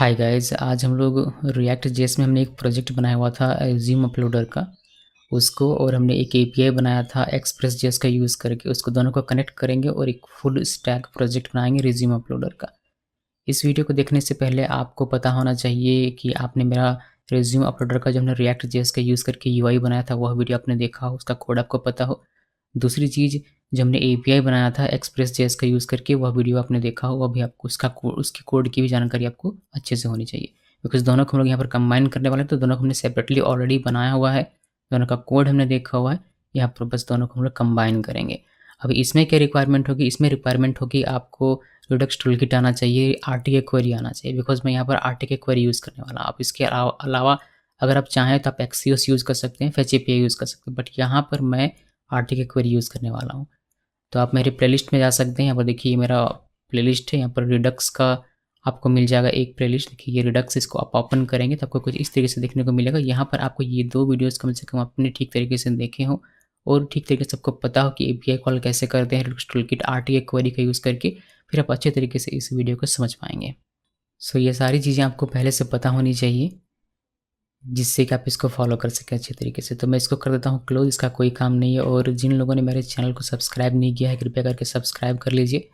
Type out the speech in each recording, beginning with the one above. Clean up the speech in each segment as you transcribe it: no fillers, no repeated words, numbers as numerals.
Hi guys, आज हम लोग रिएक्ट जेएस में हमने एक प्रोजेक्ट बनाया हुआ था रिज्यूम अपलोडर का उसको, और हमने एक एपीआई बनाया था एक्सप्रेस जेएस का यूज़ करके। उसको दोनों को कनेक्ट करेंगे और एक फुल स्टैक प्रोजेक्ट बनाएंगे रिज्यूम अपलोडर का। इस वीडियो को देखने से पहले आपको पता होना चाहिए कि आपने मेरा रिज्यूम अपलोडर का जो हमने रिएक्ट जेएस का यूज़ करके यूआई बनाया था वह वीडियो आपने देखा हो, उसका कोड आपको पता हो। दूसरी चीज़, जो हमने एपीआई बनाया था एक्सप्रेस जेएस का यूज़ करके वह वीडियो आपने देखा हो, वह भी आपको उसकी कोड की भी जानकारी आपको अच्छे से होनी चाहिए। बिकॉज़ दोनों को हम लोग यहाँ पर कंबाइन करने वाले हैं, तो दोनों को हमने सेपरेटली ऑलरेडी बनाया हुआ है, दोनों का कोड हमने देखा हुआ है। यहाँ पर बस दोनों को हम लोग कंबाइन करेंगे। अब इसमें क्या रिक्वायरमेंट होगी? इसमें रिक्वायरमेंट होगी आपको रिडक्स टूलकिट आना चाहिए, आरटीके क्वेरी आना चाहिए, बिकॉज़ मैं यहाँ पर आरटीके क्वेरी यूज़ करने वाला हूँ। आप इसके अलावा अगर आप चाहें तो आप एक्सियोस यूज़ कर सकते हैं, फेच एपीआई यूज़ कर सकते हैं, बट यहाँ पर मैं आरटीके क्वेरी यूज़ करने वाला हूँ। तो आप मेरे प्लेलिस्ट में जा सकते हैं। यहाँ पर देखिए, ये मेरा प्लेलिस्ट है। यहाँ पर रिडक्स का आपको मिल जाएगा एक प्लेलिस्ट। देखिए ये रिडक्स, इसको आप ओपन करेंगे तो आपको कुछ इस तरीके से देखने को मिलेगा। यहाँ पर आपको ये 2 वीडियोस कम से कम अपने ठीक तरीके से देखे हों और ठीक तरीके से सबको पता हो कि एपीआई कॉल कैसे करते हैं रिडक्स टूलकिट आरटीके क्वेरी का यूज़ करके, फिर आप अच्छे तरीके से इस वीडियो को समझ पाएंगे। सो ये सारी चीज़ें आपको पहले से पता होनी चाहिए, जिससे कि आप इसको फॉलो कर सकें अच्छे तरीके से। तो मैं इसको कर देता हूँ क्लोज, इसका कोई काम नहीं है। और जिन लोगों ने मेरे चैनल को सब्सक्राइब नहीं किया है, कृपया करके सब्सक्राइब कर लीजिए,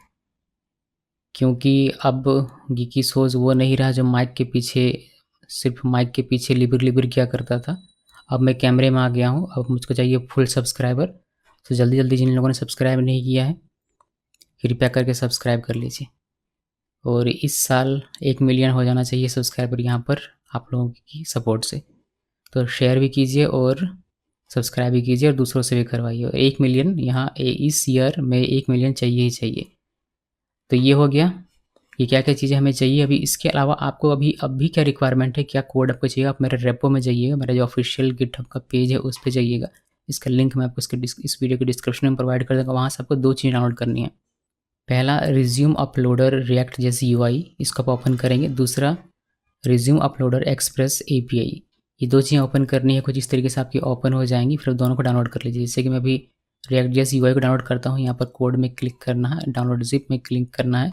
क्योंकि अब गीकी सोज़ वो नहीं रहा जो माइक के पीछे, सिर्फ माइक के पीछे लिबर लिबर किया करता था। अब मैं कैमरे में आ गया हूँ, अब मुझको चाहिए फुल सब्सक्राइबर। तो जल्दी जल्दी जिन लोगों ने सब्सक्राइब नहीं किया है, कृपया करके सब्सक्राइब कर लीजिए। और इस साल 1 मिलियन हो जाना चाहिए सब्सक्राइबर यहाँ पर आप लोगों की सपोर्ट से। तो शेयर भी कीजिए और सब्सक्राइब भी कीजिए और दूसरों से भी करवाइए। और 1 मिलियन यहाँ इस ईयर में 1 मिलियन चाहिए ही चाहिए। तो ये हो गया, ये क्या क्या चीज़ें हमें चाहिए। अभी इसके अलावा आपको अभी क्या रिक्वायरमेंट है, क्या कोड आपको चाहिए, आप मेरे रेपो में जाइएगा, मेरा जो ऑफिशियल गिटहब का पेज है उस पर जाइएगा। इसका लिंक मैं आपको इस वीडियो के डिस्क्रिप्शन में प्रोवाइड कर दूँगा। वहाँ से आपको 2 चीज़ें डाउनलोड करनी है। पहला, रिज्यूम अपलोडर रिएक्ट जैसी यूआई, इसको आप ओपन करेंगे। दूसरा, रिज्यूम अपलोडर एक्सप्रेस एपीआई। ये 2 चीज़ें ओपन करनी है, कुछ इस तरीके से आपकी ओपन हो जाएंगी। फिर दोनों को डाउनलोड कर लीजिए। जैसे कि मैं अभी रिएक्ट जैसी यूआई को डाउनलोड करता हूँ, यहाँ पर कोड में क्लिक करना है, डाउनलोड जिप में क्लिक करना है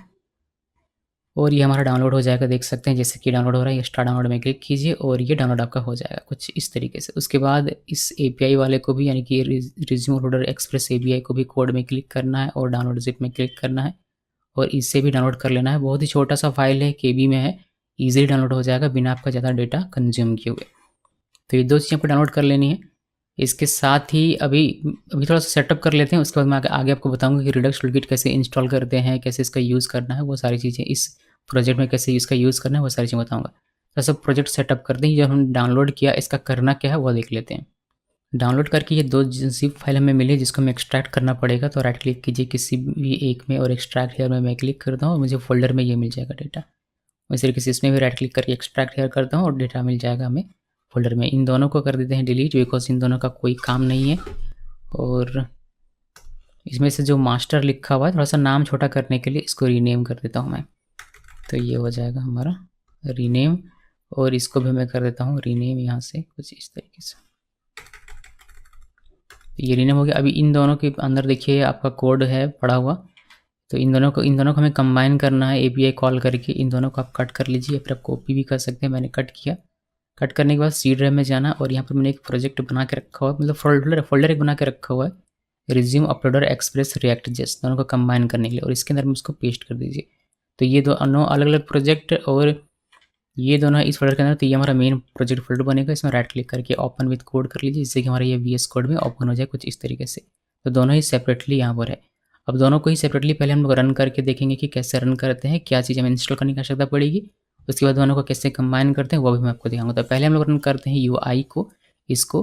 और ये हमारा डाउनलोड हो जाएगा। देख सकते हैं जैसे कि डाउनलोड हो रहा है। ये स्टार्ट डाउनलोड में क्लिक कीजिए और ये डाउनलोड आपका हो जाएगा कुछ इस तरीके से। उसके बाद इस एपीआई वाले को भी, यानी कि रिज्यूम अपलोडर एक्सप्रेस एपीआई को भी कोड में क्लिक करना है और डाउनलोड जिप में क्लिक करना है और इससे भी डाउनलोड कर लेना है। बहुत ही छोटा सा फाइल है, केबी में है, ईजिली डाउनलोड हो जाएगा बिना आपका ज़्यादा डेटा कंज्यूम किए हुए। तो ये 2 चीज़ें आपको डाउनलोड कर लेनी है। इसके साथ ही अभी थोड़ा सा सेटअप कर लेते हैं, उसके बाद मैं आगे आपको बताऊंगा कि रिडक्स टूलकिट कैसे इंस्टॉल करते हैं, कैसे इसका यूज़ करना है, वो सारी चीज़ें इस प्रोजेक्ट में कैसे इसका यूज़ करना है, वो सारी चीज़ें बताऊंगा। तो सब प्रोजेक्ट सेटअप करते हैं। जब हम डाउनलोड किया, इसका करना क्या है वो देख लेते हैं। डाउनलोड करके ये 2 ज़िप फाइल हमें मिली, जिसको हमें एक्सट्रैक्ट करना पड़ेगा। तो राइट क्लिक कीजिए किसी भी एक में और एक्सट्रैक्ट हेयर में मैं क्लिक करता हूँ और मुझे फोल्डर में ये मिल जाएगा डेटा। इस तरीके से इसमें भी राइट क्लिक करके एक्सट्रैक्ट हेयर करता हूँ और डेटा मिल जाएगा हमें फोल्डर में। इन दोनों को कर देते हैं डिलीट, बिकॉज इन दोनों का कोई काम नहीं है। और इसमें से जो मास्टर लिखा हुआ है, थोड़ा सा नाम छोटा करने के लिए इसको रीनेम कर देता हूँ मैं। तो ये हो जाएगा हमारा रीनेम, और इसको भी मैं कर देता हूँ रीनेम यहाँ से कुछ इस तरीके से। ये रीनेम हो गया। अभी इन दोनों के अंदर देखिए आपका कोड है पड़ा हुआ। तो इन दोनों को हमें कंबाइन करना है एपीआई कॉल करके। इन दोनों को आप कट कर लीजिए, फिर आप कॉपी भी कर सकते हैं। मैंने कट किया। कट करने के बाद सी ड्राइव में जाना और यहाँ पर मैंने एक प्रोजेक्ट बना के रखा हुआ है, मतलब फोल्डर एक बना के रखा हुआ है, resume uploader express react JS, दोनों को कंबाइन करने के लिए। और इसके अंदर में उसको पेस्ट कर दीजिए। तो ये दोनों अलग अलग प्रोजेक्ट और ये दोनों इस फोल्डर के अंदर। तो ये हमारा मेन प्रोजेक्ट फोल्डर बनेगा। इसमें राइट क्लिक करके ओपन विद कोड कर लीजिए, जिससे कि हमारा ये वीएस कोड में ओपन हो जाए कुछ इस तरीके से। तो दोनों ही सेपरेटली यहाँ पर है। अब दोनों को ही सेपरेटली पहले हम लोग रन करके देखेंगे कि कैसे रन करते हैं, क्या चीज़ हमें इंस्टॉल करने की आवश्यकता पड़ेगी। उसके बाद दोनों को कैसे कंबाइन करते हैं वो भी मैं आपको दिखाऊंगा। तो पहले हम लोग रन करते हैं यूआई को, इसको।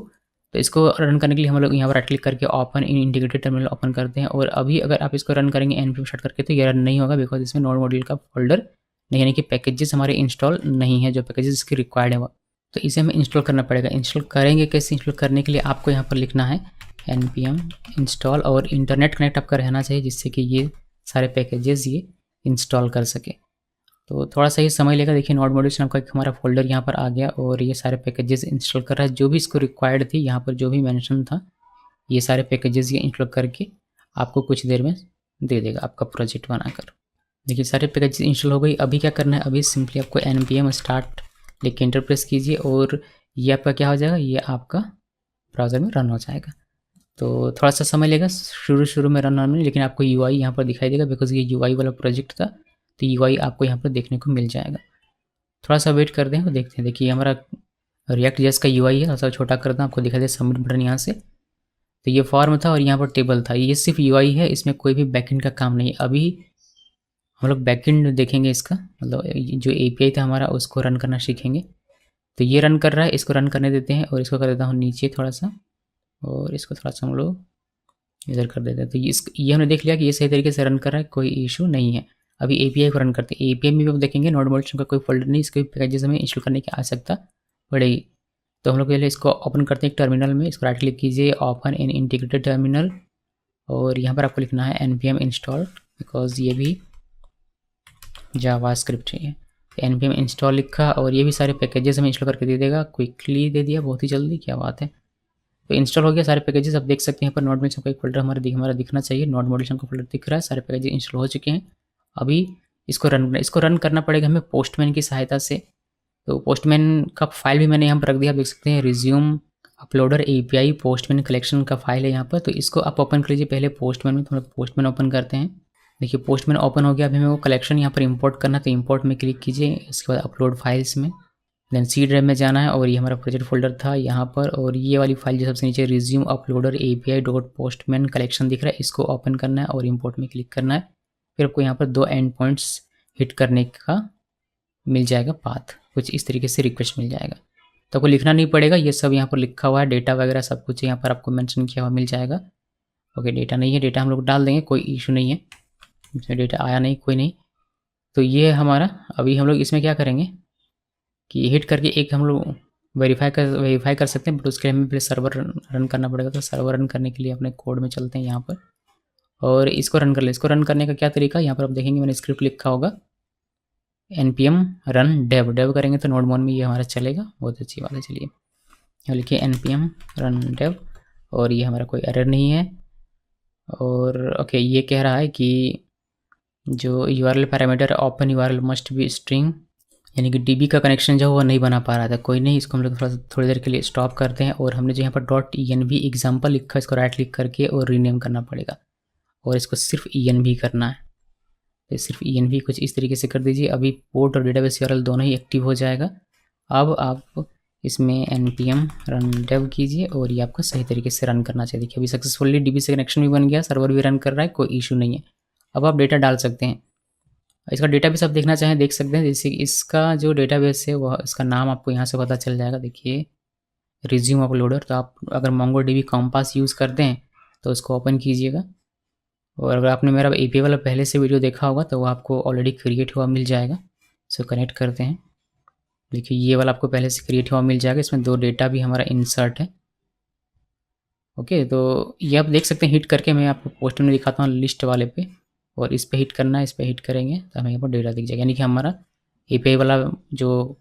तो इसको रन करने के लिए हम लोग यहाँ पर राइट क्लिक करके open in integrated terminal open करते हैं। और अभी अगर आप इसको रन करेंगे npm स्टार्ट करके, तो ये रन नहीं होगा, बिकॉज इसमें नोड मॉड्यूल का फोल्डर नहीं, यानी कि पैकेजेस हमारे इंस्टॉल नहीं है, जो पैकेजेस इसके रिक्वायर्ड है वो। तो इसे हमें इंस्टॉल करना पड़ेगा। इंस्टॉल करेंगे कैसे? इंस्टॉल करने के लिए आपको यहाँ पर लिखना है npm इंस्टॉल, और इंटरनेट कनेक्ट आपका रहना चाहिए, जिससे कि ये सारे पैकेजेस ये इंस्टॉल कर सके। तो थोड़ा सा ही समय लेगा। देखिए नोड मॉड्यूल नाम का हमारा फोल्डर यहाँ पर आ गया और ये सारे पैकेजेस इंस्टॉल कर रहा है, जो भी इसको रिक्वायर्ड थी। यहाँ पर जो भी मेंशन था, ये सारे पैकेजेस ये इंस्टॉल करके आपको कुछ देर में दे देगा आपका प्रोजेक्ट बनाकर। देखिए सारे पैकेज इंस्टॉल हो गई। अभी क्या करना है, अभी सिंपली आपको npm स्टार्ट लिख के एंटर प्रेस कीजिए और ये आपका क्या हो जाएगा, ये आपका ब्राउज़र में रन हो जाएगा। तो थोड़ा सा समय लेगा शुरू में रन होने में, लेकिन आपको UI यहाँ पर दिखाई देगा बिकॉज ये UI वाला प्रोजेक्ट था, तो UI आपको यहाँ पर देखने को मिल जाएगा। थोड़ा सा वेट कर दें और देखते हैं। देखिए हमारा रिएक्ट जेएस का UI है, थोड़ा सा छोटा करता हूँ, आपको दिखाई दे सबमिट बटन यहाँ से। तो ये फॉर्म था और यहाँ पर टेबल था, ये सिर्फ UI है, इसमें कोई भी बैकएंड का काम नहीं। अभी हम लोग बैकएंड देखेंगे इसका, मतलब जो API था हमारा उसको रन करना सीखेंगे। तो ये रन कर रहा है, इसको रन करने देते हैं और इसको कर देता हूँ नीचे थोड़ा सा, और इसको थोड़ा सा हम लोग इधर कर देते हैं। तो ये हमने देख लिया कि ये सही तरीके से रन कर रहा है, कोई इशू नहीं है। अभी API को रन करते हैं। API में भी आप देखेंगे नोड मॉड्यूल का कोई फोल्डर नहीं, इसके पैकेजेस हमें इंस्टॉल करने की आवश्यकता पड़ेगी। तो हम लोग पहले इसको ओपन करते हैं टर्मिनल में, इसको राइट क्लिक कीजिए, ओपन इन इंटीग्रेटेड टर्मिनल, और यहाँ पर आपको लिखना है npm इंस्टॉल, बिकॉज ये भी जावास्क्रिप्ट है। npm इंस्टॉल लिखा और ये भी सारे पैकेजेस हमें इंस्टॉल करके दे देगा, क्विकली दे दिया, बहुत ही जल्दी, क्या बात है। तो इंस्टॉल हो गया सारे पैकेजेस, आप देख सकते हैं यहाँ पर नोड मॉड्यूल का एक फोल्डर हमारा दिखना चाहिए, नोड मॉड्यूल का फोल्डर दिख रहा है, सारे पैकेजेस इंस्टॉल हो चुके हैं। अभी इसको रन करना पड़ेगा हमें पोस्टमैन की सहायता से। तो पोस्टमैन का फाइल भी मैंने यहाँ पर रख दिया, आप देख सकते हैं resume uploader API postman collection का फाइल है यहाँ पर। तो इसको आप ओपन कर लीजिए पहले पोस्टमैन में, तो हम लोग पोस्टमैन ओपन करते हैं। देखिए पोस्टमैन ओपन हो गया। अभी हमें वो कलेक्शन यहाँ पर इंपोर्ट करना है, तो इंपोर्ट में क्लिक कीजिए, इसके बाद अपलोड फाइल्स में, देन C ड्राइव में जाना है, और ये हमारा प्रोजेक्ट फोल्डर था यहाँ पर, और ये वाली फाइल जो सबसे नीचे resume uploader API dot postman collection दिख रहा है, इसको ओपन करना है और इंपोर्ट में क्लिक करना है। फिर आपको यहाँ पर 2 एंड पॉइंट्स हिट करने का मिल जाएगा पाथ, कुछ इस तरीके से रिक्वेस्ट मिल जाएगा। तो आपको लिखना नहीं पड़ेगा, ये सब यहाँ पर लिखा हुआ है, डेटा वगैरह सब कुछ यहाँ पर आपको मेंशन किया हुआ मिल जाएगा। ओके, डेटा नहीं है, डेटा हम लोग डाल देंगे, कोई इशू नहीं है, इसमें डेटा आया नहीं, कोई नहीं। तो ये हमारा, अभी हम लोग इसमें क्या करेंगे कि हिट करके एक हम लोग वेरीफाई कर सकते हैं, बट उसके लिए हमें पहले सर्वर रन करना पड़ेगा। तो सर्वर रन करने के लिए अपने कोड में चलते हैं यहाँ पर और इसको रन कर ले। इसको रन करने का क्या तरीका, यहाँ पर आप देखेंगे मैंने स्क्रिप्ट लिखा होगा, npm run dev करेंगे तो नोड मोड में ये हमारा चलेगा, बहुत अच्छी बात है। चलिए यहाँ लिखिए npm run dev, और ये हमारा कोई एरर नहीं है। और ओके, ये कह रहा है कि जो URL parameter open URL must be string, यानी कि DB का कनेक्शन जो वो नहीं बना पा रहा था। कोई नहीं, इसको हम लोग थोड़ी देर के लिए स्टॉप करते हैं, और हमने जो यहाँ पर .env एग्जाम्पल लिखा है, इसको राइट क्लिक करके और रीनेम करना पड़ेगा, और इसको सिर्फ env करना है। तो सिर्फ env कुछ इस तरीके से कर दीजिए। अभी पोर्ट और डेटाबेस URL दोनों ही एक्टिव हो जाएगा। अब आप इसमें npm run dev कीजिए और ये आपका सही तरीके से रन करना चाहिए। देखिए अभी सक्सेसफुली DB से कनेक्शन भी बन गया, सर्वर भी रन कर रहा है, कोई इशू नहीं है। अब आप डेटा डाल सकते हैं। इसका डेटाबेस आप देखना चाहें देख सकते हैं, जैसे इसका जो डेटाबेस है वह, इसका नाम आपको यहाँ से पता चल जाएगा। देखिए रिज्यूम अपलोडर, तो आप अगर MongoDB कॉम्पास यूज़ करते हैं तो उसको ओपन कीजिएगा, और अगर आपने मेरा API वाला पहले से वीडियो देखा होगा तो वो आपको ऑलरेडी क्रिएट हुआ मिल जाएगा। इसको कनेक्ट करते हैं। देखिए ये वाला आपको पहले से क्रिएट हुआ मिल जाएगा, इसमें 2 डेटा भी हमारा इंसर्ट है। ओके, तो ये आप देख सकते हैं, हिट करके मैं आपको पोस्टर में दिखाता हूँ लिस्ट वाले पे, और इस पे हिट करना है, इस पे हिट करेंगे तो हमें यहाँ पर डेटा दिख जाएगा, यानी कि हमारा API वाला जो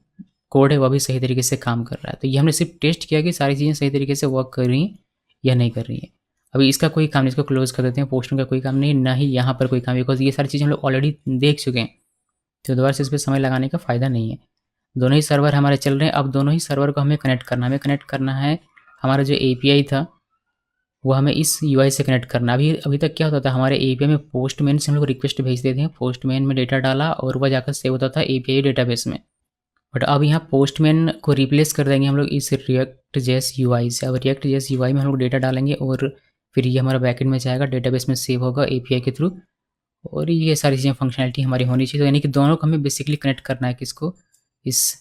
कोड है वह भी सही तरीके से काम कर रहा है। तो ये हमने सिर्फ टेस्ट किया कि सारी चीज़ें सही तरीके से वर्क कर रही हैं या नहीं कर रही हैं। अभी इसका कोई काम नहीं, इसको क्लोज कर देते हैं। पोस्टर का कोई काम नहीं, ना ही यहाँ पर कोई काम, बिकॉज ये सारी चीज़ें हम लोग ऑलरेडी देख चुके हैं, तो दोबारा से इस पर समय लगाने का फ़ायदा नहीं है। दोनों ही सर्वर हमारे चल रहे हैं। अब दोनों ही सर्वर को हमें कनेक्ट करना है। हमारा जो API था वो हमें इस UI से कनेक्ट करना। अभी तक क्या होता था, हमारे API में पोस्टमैन से हम लोग रिक्वेस्ट भेज देते हैं, पोस्टमैन में डेटा डाला और वह जाकर सेव होता था API डेटाबेस में। बट अब यहाँ पोस्टमैन को रिप्लेस कर देंगे हम लोग इस React.js UI से। अब React.js UI में हम लोग डेटा डालेंगे और फिर ये हमारा बैकएंड में जाएगा, डेटाबेस में सेव होगा API के थ्रू, और ये सारी चीज़ें फंक्शनैलिटी हमारी होनी चाहिए। तो यानी कि दोनों को हमें बेसिकली कनेक्ट करना है, किसको, इस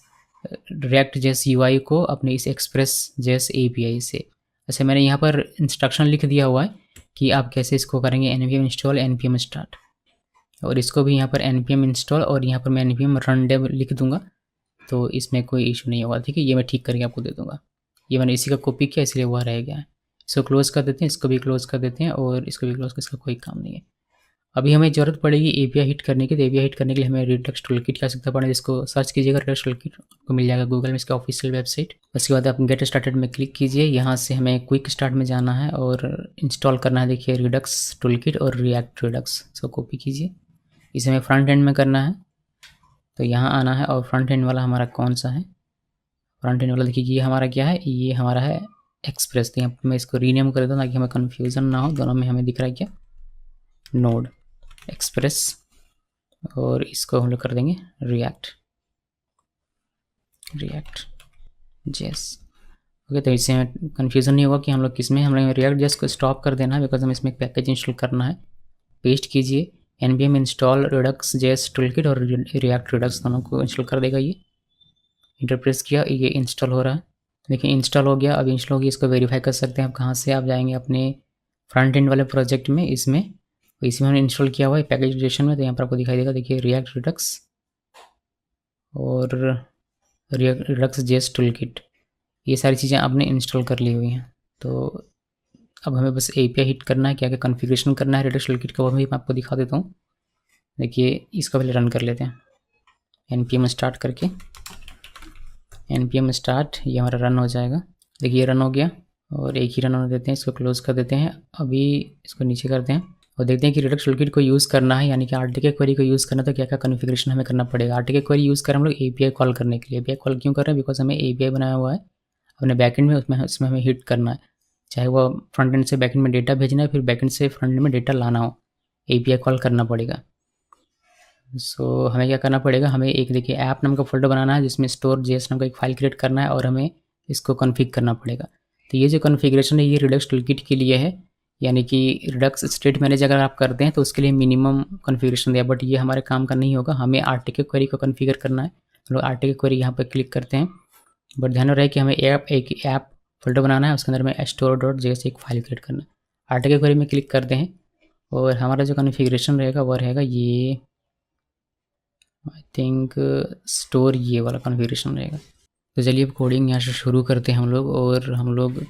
React.js UI को अपने इस Express.js API से। अच्छा, मैंने यहाँ पर इंस्ट्रक्शन लिख दिया हुआ है कि आप कैसे इसको करेंगे, npm इंस्टॉल npm स्टार्ट, और इसको भी यहाँ पर npm इंस्टॉल, और यहाँ पर मैं npm रन डेव लिख दूंगा, तो इसमें कोई इशू नहीं होगा। ठीक है, ये मैं ठीक करके आपको दे दूंगा। ये मैंने इसी का कॉपी किया इसलिए वह रह गया है। इसको क्लोज़ कर देते हैं, इसको भी क्लोज़ कर देते हैं, और इसको भी क्लोज़ कर, इसका कोई काम नहीं है। अभी हमें ज़रूरत पड़ेगी API हिट करने की। तो API हिट करने के लिए हमें Redux टूलकिट की आवश्यकता पड़ेगी, जिसको सर्च कीजिएगा Redux टूलकिट, आपको मिल जाएगा गूगल में, इसका ऑफिशियल वेबसाइट। उसके बाद आप गेट स्टार्टेड में क्लिक कीजिए, यहाँ से हमें क्विक स्टार्ट में जाना है और इंस्टॉल करना है। देखिए Redux टूलकिट और React Redux, इसको कॉपी कीजिए, इसे हमें फ्रंट एंड में करना है, तो यहाँ आना है और फ्रंट एंड वाला हमारा कौन सा है, फ्रंट एंड वाला देखिए ये हमारा क्या है, ये हमारा है एक्सप्रेस। तो यहाँ पर मैं इसको रीनेम कर दूँ ताकि हमें कन्फ्यूज़न ना हो, दोनों में हमें दिख रहा है क्या, नोड एक्सप्रेस, और इसको हम लोग कर देंगे रिएक्ट जेएस। ओके, तो इससे हमें कन्फ्यूज़न नहीं होगा कि हम लोग किस में, हम लोग रिएक्ट जेएस को स्टॉप कर देना है बिकॉज हम इसमें एक पैकेज इंस्टॉल करना है। पेस्ट कीजिए npm install Redux JS toolkit और रिएक्ट रिडक्स दोनों को इंस्टॉल कर देगा। ये इंटर प्रेस किया, ये इंस्टॉल हो रहा है, देखिए इंस्टॉल हो गया। अब इंस्टॉल हो गया, इसको वेरीफाई कर सकते हैं आप कहाँ से, आप जाएंगे अपने फ्रंट एंड वाले प्रोजेक्ट में, इसमें हमने इंस्टॉल किया हुआ है पैकेज एडिशन में, तो यहाँ पर आपको दिखाई देगा, देखिए रिएक्ट रिडक्स और रिएक्ट रिडक्स जेएस टूलकिट, ये सारी चीज़ें आपने इंस्टॉल कर ली हुई हैं। तो अब हमें बस एपीआई हिट करना है, क्या क्या कॉन्फ़िगरेशन करना है रिडक्स टूलकिट का वो भी मैं आपको दिखा देता हूँ। देखिए इसका पहले रन कर लेते हैं, npm स्टार्ट करके, npm स्टार्ट, ये हमारा रन हो जाएगा। देखिए ये रन हो गया और एक ही रन होने देते हैं, इसको क्लोज़ कर देते हैं। अभी इसको नीचे करते हैं और देखते हैं कि रिडक्स टूलकिट को यूज़ करना है, यानी कि आरटीके क्वेरी को यूज़ करना, तो क्या क्या कॉन्फ़िगरेशन हमें करना पड़ेगा। आरटीके क्वेरी यूज़ करें हम लोग एपीआई कॉल करने के लिए। एपीआई कॉल क्यों कर रहे हैं, बिकॉज हमें एपीआई बनाया हुआ है अपने बैकएंड में, उसमें हमें हिट करना है, चाहे वो फ्रंट एंड से बैकएंड में डेटा भेजना है, फिर बैकएंड से फ्रंट एंड में डेटा लाना हो, एपीआई कॉल करना पड़ेगा। सो हमें क्या करना पड़ेगा, हमें एक देखिए ऐप नाम का फोल्डर बनाना है जिसमें स्टोर जेएस नाम का एक फाइल क्रिएट करना है और हमें इसको कॉन्फ़िग करना पड़ेगा। तो ये जो कॉन्फ़िगरेशन है ये रिडक्स टूलकिट के लिए है, यानी कि रिडक्स स्टेट मैनेज अगर आप करते हैं तो उसके लिए मिनिमम कॉन्फ़िगरेशन दिया, बट ये हमारे काम का नहीं होगा, हमें आरटीके क्वेरी को कॉन्फ़िगर करना है। हम लोग आरटीके क्वेरी यहाँ पर क्लिक करते हैं, बट ध्यान रहे कि हमें एक ऐप फोल्डर बनाना है, उसके अंदर में store.js एक फाइल क्रिएट करना है। आरटीके क्वेरी में क्लिक करते हैं और हमारा जो कॉन्फ़िगरेशन रहेगा वो रहेगा ये, आई थिंक स्टोर, ये वाला कॉन्फ़िगरेशन रहेगा। तो चलिए अब कोडिंग यहाँ से शुरू करते हैं हम लोग, और हम लोग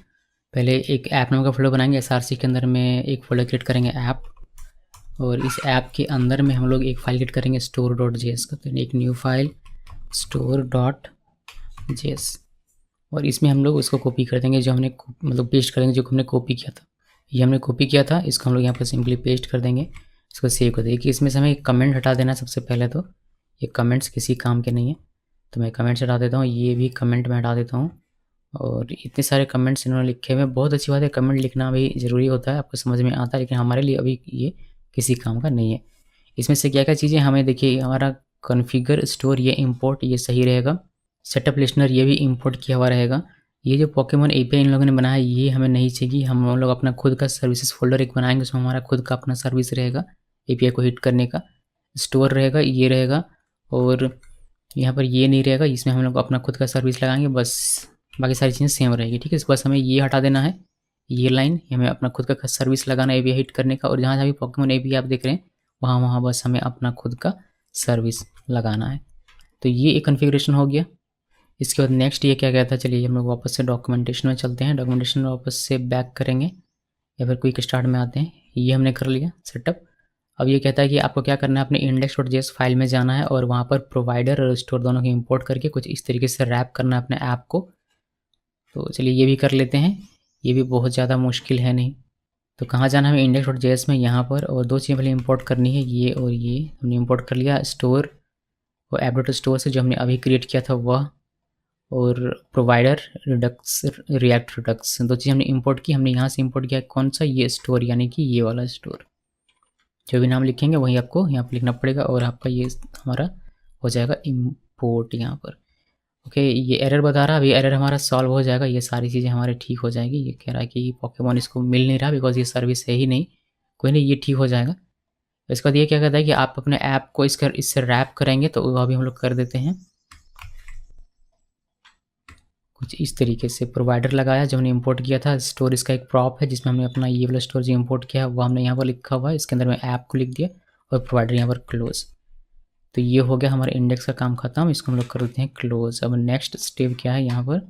पहले एक ऐप नाम का फोल्डर बनाएंगे, एसआरसी के अंदर में एक फोल्डर क्रिएट करेंगे ऐप, और इस ऐप के अंदर में हम लोग एक फाइल क्रिएट करेंगे store.js का, तो एक न्यू फाइल store.js, और इसमें हम लोग उसको कॉपी कर देंगे, जो हमने मतलब पेस्ट कर देंगे जो हमने कॉपी किया था, ये हमने कॉपी किया था, इसको हम लोग यहाँ पर सिंपली पेस्ट कर देंगे, इसको सेव कर देंगे। कि इसमें से हमें एक कमेंट हटा देना है सबसे पहले, तो ये कमेंट्स किसी काम के नहीं है, तो मैं कमेंट्स हटा देता हूँ, ये भी कमेंट मैं हटा देता हूँ। और इतने सारे कमेंट्स इन्होंने लिखे हुए हैं, बहुत अच्छी बात है, कमेंट लिखना भी ज़रूरी होता है, आपको समझ में आता है, लेकिन हमारे लिए अभी ये किसी काम का नहीं है। इसमें से क्या क्या चीज़ें हमें, देखिए हमारा कॉन्फ़िगर स्टोर ये इंपोर्ट ये सही रहेगा, सेटअप लिस्टनर ये भी इंपोर्ट किया हुआ रहेगा। ये जो पोकेमॉन एपीआई इन लोगों ने बनाया ये हमें नहीं चाहिए, हम लोग अपना खुद का सर्विसेज फोल्डर एक बनाएंगे, उसमें हमारा खुद का अपना सर्विस रहेगा एपीआई को हिट करने का, स्टोर रहेगा, ये रहेगा, और यहाँ पर ये नहीं रहेगा, इसमें हम लोग अपना खुद का सर्विस लगाएंगे, बस बाकी सारी चीज़ें सेम रहेगी। ठीक है, बस हमें ये हटा देना है, ये लाइन हमें अपना खुद का सर्विस लगाना है एपीआई हिट करने का, और जहाँ जहाँ भी पोकेमॉन एपीआई आप देख रहे हैं वहाँ बस हमें अपना खुद का सर्विस लगाना है। तो ये एक कॉन्फ़िगरेशन हो गया। इसके बाद नेक्स्ट ये क्या कहता है, चलिए हम लोग वापस से डॉक्यूमेंटेशन में चलते हैं, डॉक्यूमेंटेशन में वापस से बैक करेंगे या फिर क्विक स्टार्ट में आते हैं, ये हमने कर लिया सेटअप। अब ये कहता है कि आपको क्या करना है, अपने index.js फाइल में जाना है और वहाँ पर प्रोवाइडर और स्टोर दोनों को इंपोर्ट करके कुछ इस तरीके से रैप करना है अपने ऐप को। तो चलिए ये भी कर लेते हैं, ये भी बहुत ज़्यादा मुश्किल है नहीं। तो कहाँ जाना है हमें, index.js में यहाँ पर, और दो चीज़ें पहले इंपोर्ट करनी है, ये और ये हमने इंपोर्ट कर लिया, स्टोर और app.store से जो हमने अभी क्रिएट किया था वह, और प्रोवाइडर रिडक्स रिएक्ट रिडक्स, दो चीज़ हमने इंपोर्ट की। हमने यहाँ से इंपोर्ट किया कौन सा, ये स्टोर, यानी कि ये वाला स्टोर, जो भी नाम लिखेंगे वही आपको यहाँ पर लिखना पड़ेगा, और आपका ये हमारा हो जाएगा इंपोर्ट यहाँ पर। ओके, ये एरर बता रहा है, अभी एरर हमारा सॉल्व हो जाएगा, ये सारी चीज़ें हमारे ठीक हो जाएगी। ये कह रहा है कि पोकेमॉन इसको मिल नहीं रहा बिकॉज ये सर्विस है ही नहीं, कोई नहीं, ये ठीक हो जाएगा। इसके बाद ये क्या कहता है कि आप अपने ऐप को इससे रैप करेंगे, तो वह भी हम लोग कर देते हैं कुछ इस तरीके से। प्रोवाइडर लगाया जो हमने इंपोर्ट किया था, स्टोर इसका एक प्रॉप है जिसमें हमने अपना ये वाला स्टोर जो इंपोर्ट किया है वो हमने यहाँ पर लिखा हुआ है, इसके अंदर में ऐप को लिख दिया और प्रोवाइडर यहाँ पर क्लोज। तो ये हो गया हमारे इंडेक्स का काम खत्म, इसको हम लोग कर देते हैं क्लोज। अब नेक्स्ट स्टेप क्या है, यहाँ पर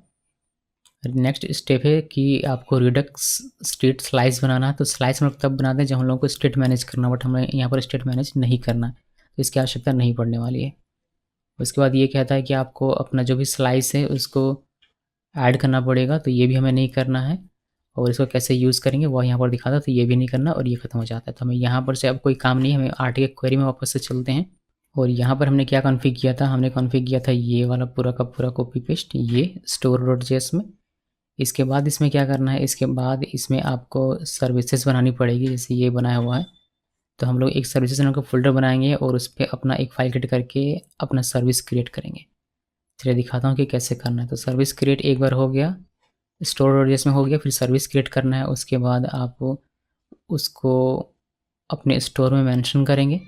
नेक्स्ट स्टेप है कि आपको रिडक्स स्टेट स्लाइस बनाना है। तो स्लाइस हम लोग तब बनाते हैं जब हम लोगों को स्टेट मैनेज करना, बट हमें यहाँ पर स्टेट मैनेज नहीं करना है, तो इसकी आवश्यकता नहीं पड़ने वाली है। उसके बाद ये कहता है कि आपको अपना जो भी स्लाइस है उसको ऐड करना पड़ेगा, तो ये भी हमें नहीं करना है। और इसको कैसे यूज़ करेंगे वो यहाँ पर दिखा था, तो ये भी नहीं करना और ये ख़त्म हो जाता है। तो हमें यहाँ पर से अब कोई काम नहीं है, हमें आर्टिकल क्वेरी में वापस से चलते हैं। और यहाँ पर हमने क्या कॉन्फ़िग किया था, हमने कॉन्फ़िग किया था ये वाला पूरा का पूरा कॉपी पेस्ट ये store.js में। इसके बाद इसमें क्या करना है, इसके बाद इसमें आपको सर्विसेज बनानी पड़ेगी, जैसे ये बनाया हुआ है। तो हम लोग एक सर्विसेज नाम का फोल्डर बनाएंगे और उस पर अपना एक फाइल क्रिएट करके अपना सर्विस क्रिएट करेंगे। चलिए दिखाता हूँ कि कैसे करना है। तो सर्विस क्रिएट एक बार हो गया, store.js में हो गया, फिर सर्विस क्रिएट करना है। उसके बाद आप उसको अपने स्टोर में मेंशन करेंगे।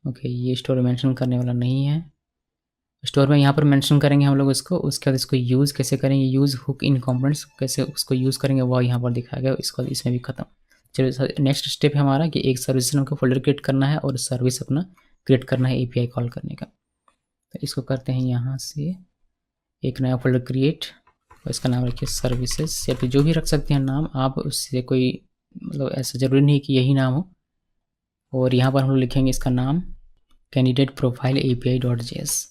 ओके, ये स्टोर में मेंशन करने वाला नहीं है, स्टोर में यहाँ पर मेंशन करेंगे हम लोग इसको। उसके बाद इसको यूज़ कैसे करेंगे, यूज़ हुक इन कंपोनेंट्स कैसे उसको यूज़ करेंगे वो यहाँ पर दिखाया गया। इसको इसमें भी खत्म। चलिए नेक्स्ट स्टेप है हमारा कि एक सर्विस नाम का फोल्डर क्रिएट करना है और सर्विस अपना क्रिएट करना है एपीआई कॉल करने का। तो इसको करते हैं यहाँ से एक नया फोल्डर क्रिएट और इसका नाम रखिए सर्विसेज, या फिर जो भी रख सकते हैं नाम आप, उससे कोई मतलब ऐसा ज़रूरी नहीं कि यही नाम हो। और यहाँ पर हम लोग लिखेंगे इसका नाम कैंडिडेट प्रोफाइल API.js।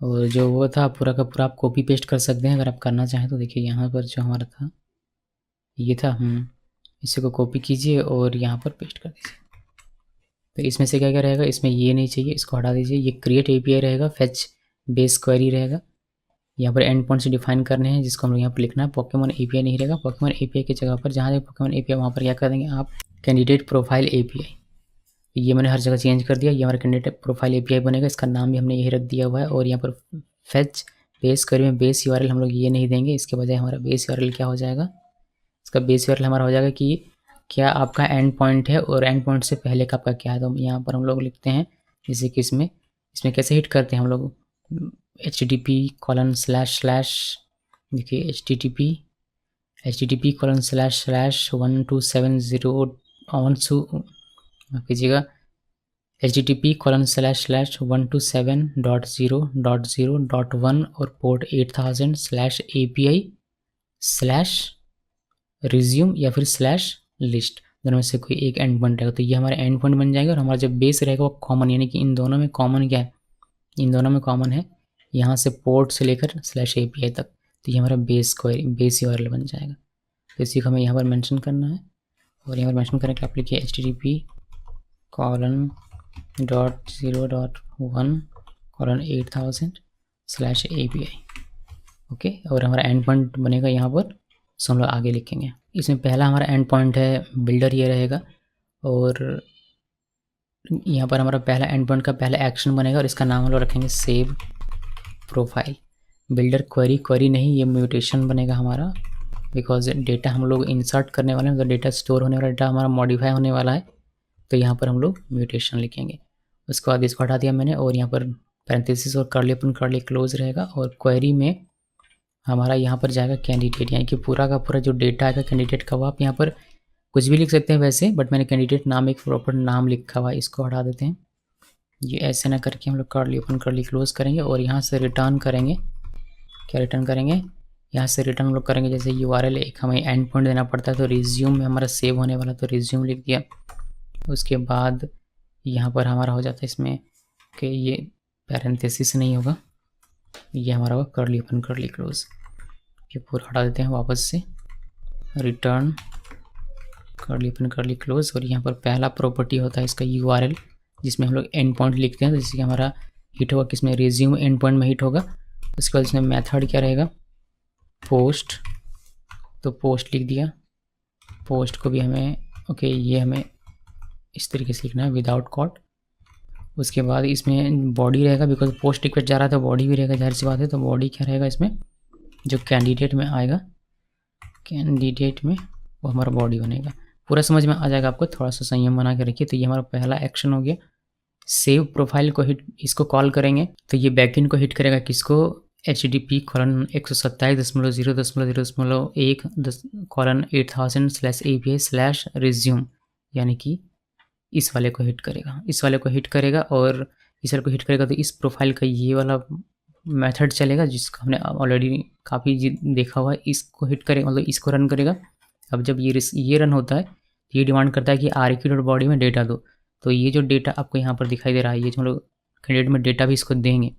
और जो वो था पूरा का पूरा आप कॉपी पेस्ट कर सकते हैं अगर आप करना चाहें तो। देखिए यहाँ पर जो हमारा था ये था, इसी को कॉपी कीजिए और यहाँ पर पेस्ट कर दीजिए। तो इसमें से क्या क्या रहेगा, इसमें ये नहीं चाहिए, इसको हटा दीजिए। ये क्रिएट API रहेगा, फेच बेस क्वेरी रहेगा। यहाँ पर एंड पॉइंट से डिफाइन करने हैं जिसको हम लोग यहाँ पर लिखना है। पोकेमॉन API नहीं रहेगा, पोकेमॉन API की जगह पर जहाँ पोकेमॉन API वहाँ पर क्या कर देंगे आप कैंडिडेट प्रोफाइल API। ये मैंने हर जगह चेंज कर दिया, ये हमारा कैंडिडेट प्रोफाइल API बनेगा। इसका नाम भी हमने यही रख दिया हुआ है। और यहाँ पर फेच बेस क्वेरी में बेस URL हम लोग ये नहीं देंगे, इसके बजाय हमारा बेस URL क्या हो जाएगा, इसका बेस URL हमारा हो जाएगा कि क्या आपका एंड पॉइंट है और एंड पॉइंट से पहले का आपका क्या है। तो यहाँ पर हम लोग लिखते हैं जैसे कि इसमें कैसे हिट करते हैं हम लोग http:// देखिए http://127.0 कीजिएगा http://127.0.0.1 और पोर्ट 8000/API/resume या फिर /list, दोनों में से कोई एक एंड पॉइंट रहेगा। तो ये हमारे एंड पॉइंट बन जाएगा और हमारा जो बेस रहेगा वो कॉमन, यानी कि इन दोनों में कॉमन क्या है, इन दोनों में कॉमन है यहाँ से पोर्ट से लेकर /API तक। तो ये हमारा बेस URL बन जाएगा। तो इसी को हमें यहाँ पर मेंशन करना है। और यहाँ पर मेंशन करने के लिए आप लिखिए http://0.1:8000/API। ओके, और हमारा एंड पॉइंट बनेगा यहाँ पर, सो हम लोग आगे लिखेंगे। इसमें पहला हमारा एंड पॉइंट है बिल्डर, ये रहेगा। और यहाँ पर हमारा पहला एंड पॉइंट का पहला एक्शन बनेगा और इसका नाम हम लोग रखेंगे सेव प्रोफाइल बिल्डर क्वेरी नहीं, ये म्यूटेशन बनेगा हमारा, बिकॉज डेटा हम लोग इंसर्ट करने वाले हैं, तो डेटा स्टोर होने वाला, डेटा हमारा मॉडिफाई होने वाला है। तो यहाँ पर हम लोग म्यूटेशन लिखेंगे। उसके बाद इसको हटा दिया मैंने और यहाँ पर पैरेंथेसिस और कर्ली क्लोज रहेगा। और क्वेरी में हमारा यहाँ पर जाएगा कैंडिडेट, यानी कि पूरा का पूरा जो डेटा आएगा कैंडिडेट का वो आप यहाँ पर कुछ भी लिख सकते हैं वैसे, बट मैंने कैंडिडेट नाम एक प्रॉपर नाम लिखा हुआ है, इसको हटा देते हैं। ये ऐसे ना करके हम लोग कर्ली क्लोज करेंगे और यहाँ से रिटर्न करेंगे। क्या रिटर्न करेंगे, यहाँ से रिटर्न हम लोग करेंगे जैसे URL एक हमें एंड पॉइंट देना पड़ता है, तो रिज्यूम में हमारा सेव होने वाला, तो रिज्यूम लिख दिया। उसके बाद यहाँ पर हमारा हो जाता है इसमें कि ये पैरेंथेसिस नहीं होगा, ये हमारा होगा कर्ली क्लोज। ये पूरा हटा देते हैं वापस से, रिटर्न कर्ली क्लोज। और यहाँ पर पहला प्रॉपर्टी होता है इसका URL, जिसमें हम लोग एंड पॉइंट लिखते हैं, तो जिससे हमारा हिट होगा किसमें, रिज्यूम एंड पॉइंट में हिट होगा। उसके बाद इसमें मेथड क्या रहेगा, पोस्ट, तो पोस्ट लिख दिया। पोस्ट को भी हमें ये हमें इस तरीके से लिखना है विदाउट कॉट। उसके बाद इसमें बॉडी रहेगा, बिकॉज पोस्ट रिक्वेस्ट जा रहा है तो बॉडी भी रहेगा, जाहिर सी बात है। तो बॉडी क्या रहेगा इसमें, जो कैंडिडेट में आएगा, कैंडिडेट में वो हमारा बॉडी बनेगा। पूरा समझ में आ जाएगा आपको, थोड़ा सा संयम बना के रखिए। तो ये हमारा पहला एक्शन हो गया। सेव प्रोफाइल को हिट, इसको कॉल करेंगे तो ये बैकएंड को हिट करेगा किसको, http://127.0.1:8000/API/resume, यानी कि इस वाले को हिट करेगा, इस वाले को हिट करेगा। और इस वाले को हिट करेगा तो इस प्रोफाइल का ये वाला मेथड चलेगा जिसको हमने ऑलरेडी काफ़ी देखा हुआ है। इसको हिट करेगा, मतलब इसको रन करेगा। अब जब ये रन होता है तो ये डिमांड करता है कि REQ.body में डेटा दो। तो ये जो डेटा आपको यहाँ पर दिखाई दे रहा है, ये जो हम लोग कैंडिडेट में डेटा भी इसको देंगे,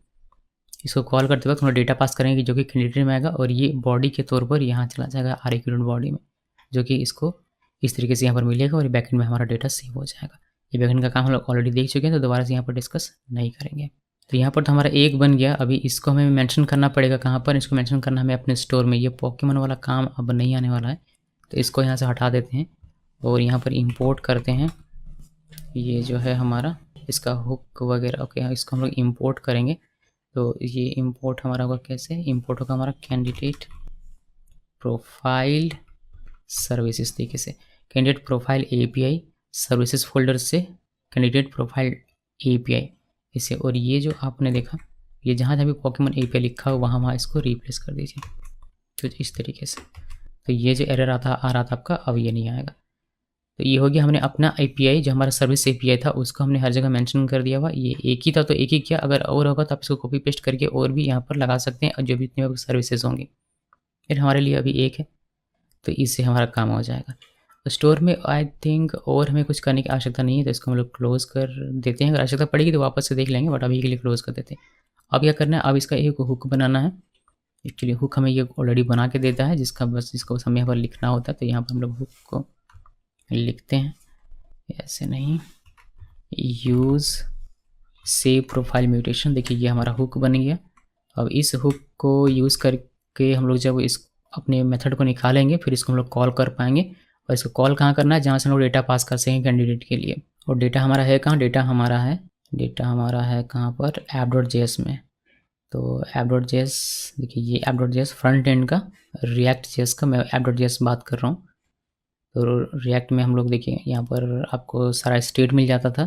इसको कॉल करते वक्त हम लोग डेटा पास करेंगे जो कि कैंडिडेट में आएगा, और ये बॉडी के तौर पर यहाँ चला जाएगा REQ बॉडी में, जो कि इसको इस तरीके से यहाँ पर मिलेगा और बैकएंड में हमारा डेटा सेव हो जाएगा। ये बैकएंड का काम हम लोग ऑलरेडी देख चुके हैं, तो दोबारा से यहाँ पर डिस्कस नहीं करेंगे। तो यहाँ पर तो हमारा एक बन गया। अभी इसको हमें मेंशन करना पड़ेगा कहाँ पर, इसको मेंशन करना हमें अपने स्टोर में। ये पोकेमॉन वाला काम अब नहीं आने वाला है, तो इसको यहाँ से हटा देते हैं और यहाँ पर इंपोर्ट करते हैं। ये जो है हमारा इसका हुक वगैरह, ओके, इसको हम लोग इंपोर्ट करेंगे। तो ये इंपोर्ट हमारा होगा कैसे, इंपोर्ट होगा हमारा कैंडिडेट प्रोफाइल सर्विसेज तरीके से, candidate profile API services folder से कैंडिडेट प्रोफाइल API इसे, और ये जो आपने देखा ये जहाँ जहाँ भी पोकेमॉन API लिखा हो वहाँ इसको रिप्लेस कर दीजिए, तो इस तरीके से। तो ये जो एरर आ रहा था आपका, अब ये नहीं आएगा। तो ये हो गया, हमने अपना API जो हमारा सर्विस API था उसको हमने हर जगह मेंशन कर दिया हुआ। ये एक ही था तो एक ही किया, अगर और होगा तो आप इसको कॉपी पेस्ट करके और भी यहाँ पर लगा सकते हैं, और जो भी इतने सर्विसेज होंगे। फिर हमारे लिए अभी एक है, तो इससे हमारा काम हो जाएगा। तो स्टोर में आई थिंक और हमें कुछ करने की आवश्यकता नहीं है, तो इसको हम लोग क्लोज़ कर देते हैं। अगर आवश्यकता पड़ेगी तो वापस से देख लेंगे, बट अभी के लिए क्लोज़ कर देते हैं। अब क्या करना है, अब इसका एक हुक बनाना है। एक्चुअली हुक हमें ये ऑलरेडी बना के देता है, जिसको बस हमें यहाँ पर लिखना होता है। तो यहाँ पर हम लोग हुक को लिखते हैं, ऐसे नहीं, यूज़ सेव प्रोफाइल म्यूटेशन। देखिए ये हमारा हुक बन गया। अब इस हुक को यूज़ करके हम लोग जब इस अपने मेथड को निकालेंगे, फिर इसको हम लोग कॉल कर पाएंगे। और इसको कॉल कहाँ करना है, जहाँ से हम लोग डेटा पास कर सकें कैंडिडेट के लिए। और डेटा हमारा है कहाँ, डेटा हमारा है कहाँ पर, app.js में। तो app.js, देखिए ये app.js फ्रंट एंड का, React.js का मैं app.js बात कर रहा हूँ। तो रिएक्ट में हम लोग देखिए यहाँ पर आपको सारा स्टेट मिल जाता था,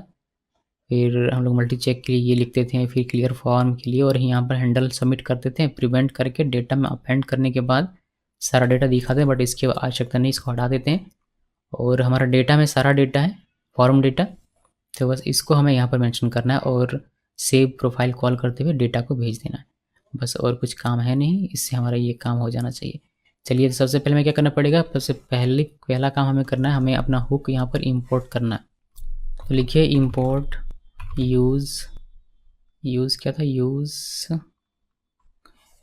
फिर हम लोग मल्टी चेक के लिए ये लिखते थे, फिर क्लियर फॉर्म के लिए, और यहाँ पर हैंडल सबमिट करते थे। प्रिवेंट करके डेटा में अपेंड करने के बाद सारा डेटा दिखाते हैं, बट इसकी आवश्यकता नहीं, इसको हटा देते हैं। और हमारा डेटा में सारा डेटा है, फॉर्म डेटा, तो बस इसको हमें यहाँ पर मेंशन करना है और सेव प्रोफाइल कॉल करते हुए डेटा को भेज देना है। बस और कुछ काम है नहीं, इससे हमारा ये काम हो जाना चाहिए। चलिए, तो सबसे पहले हमें क्या करना पड़ेगा, सबसे पहला काम हमें करना है, हमें अपना हुक यहाँ पर इंपोर्ट करना है। तो लिखिए इंपोर्ट यूज़ क्या था,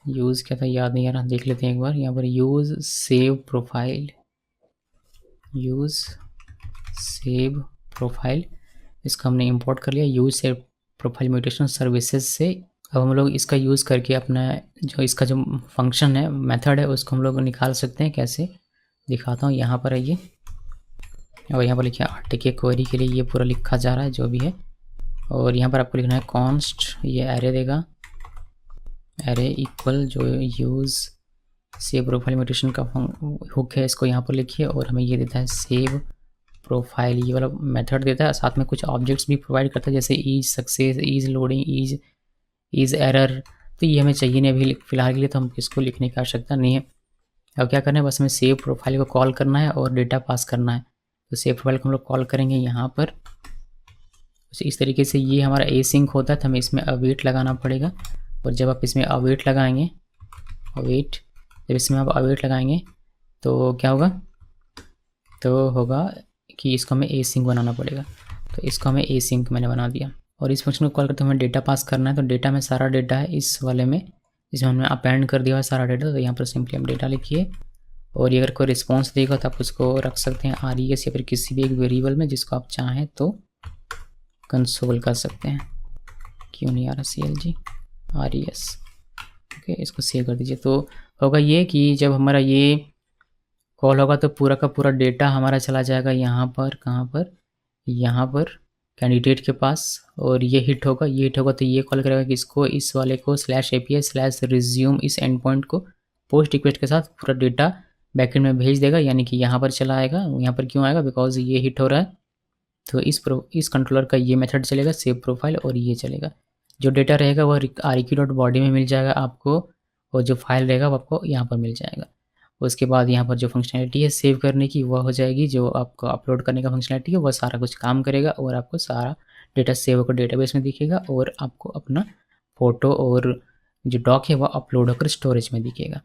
यूज़ क्या था याद नहीं आ रहा, देख लेते हैं एक बार। यहाँ पर यूज़ सेव प्रोफाइल, इसको हमने इंपोर्ट कर लिया use save profile mutation services से। अब हम लोग इसका यूज़ करके अपना जो इसका जो फंक्शन है, मेथड है, उसको हम लोग निकाल सकते हैं। कैसे दिखाता हूँ, यहाँ पर आइए और यहाँ पर लिखिए आर्टिकल क्वेरी के लिए ये पूरा लिखा जा रहा है जो भी है। और यहाँ पर आपको लिखना है कॉन्स्ट, ये एरे देगा, एरे इक्वल जो यूज़ सेव प्रोफाइल म्यूटेशन का हुक है, इसको यहाँ पर लिखिए। और हमें ये देता है सेव प्रोफाइल, ये वाला मेथड देता है, साथ में कुछ ऑब्जेक्ट्स भी प्रोवाइड करता है, जैसे is success, is loading, is error. तो ये हमें चाहिए नहीं अभी फिलहाल के लिए, तो हम इसको लिखने की आवश्यकता नहीं है। अब क्या करना है, बस हमें सेव प्रोफाइल को कॉल करना है और डेटा पास करना है। तो सेव प्रोफाइल को हम लोग कॉल करेंगे यहाँ पर। इस तरीके से ये हमारा एसिंक होता है, तो हमें इसमें अवेट लगाना पड़ेगा। और जब आप इसमें अवेट लगाएंगे, जब इसमें आप अवेट लगाएंगे तो क्या होगा, तो होगा कि इसको हमें एसिंक बनाना पड़ेगा। तो इसको हमें एसिंक मैंने बना दिया। और इस फंक्शन को कॉल करते हमें डेटा पास करना है। तो डेटा में सारा डेटा है इस वाले में, जिसमें हमने अपेंड कर दिया है सारा डेटा। तो यहाँ पर सिंपली हम डेटा लिखिए, और ये अगर कोई रिस्पॉन्स देगा तो आप उसको रख सकते हैं RES या फिर किसी भी एक वेरिएबल में जिसको आप चाहें तो कंसोल कर सकते हैं। क्यों नहीं आ रहा, CLG RES, ओके, इसको सेव कर दीजिए। तो होगा ये कि जब हमारा ये कॉल होगा तो पूरा का पूरा डेटा हमारा चला जाएगा यहाँ पर, कहाँ पर, यहाँ पर कैंडिडेट के पास। और ये हिट होगा, तो ये कॉल करेगा कि इसको, इस वाले को /API/resume इस एंड पॉइंट को पोस्ट रिक्वेस्ट के साथ पूरा डेटा बैकएंड में भेज देगा, यानी कि यहाँ पर चला आएगा। यहाँ पर क्यों आएगा, बिकॉज ये हिट हो रहा है। तो इस कंट्रोलर का ये मेथड चलेगा सेव प्रोफाइल, और ये चलेगा। जो डेटा रहेगा वह REQ.body में मिल जाएगा आपको, और जो फाइल रहेगा वो आपको यहाँ पर मिल जाएगा। उसके बाद यहाँ पर जो फंक्शनैलिटी है सेव करने की वह हो जाएगी, जो आपको अपलोड करने का फंक्शनैलिटी है वह सारा कुछ काम करेगा, और आपको सारा डेटा सेव होकर डेटाबेस में दिखेगा, और आपको अपना फ़ोटो और जो डॉक है वह अपलोड होकर स्टोरेज में दिखेगा।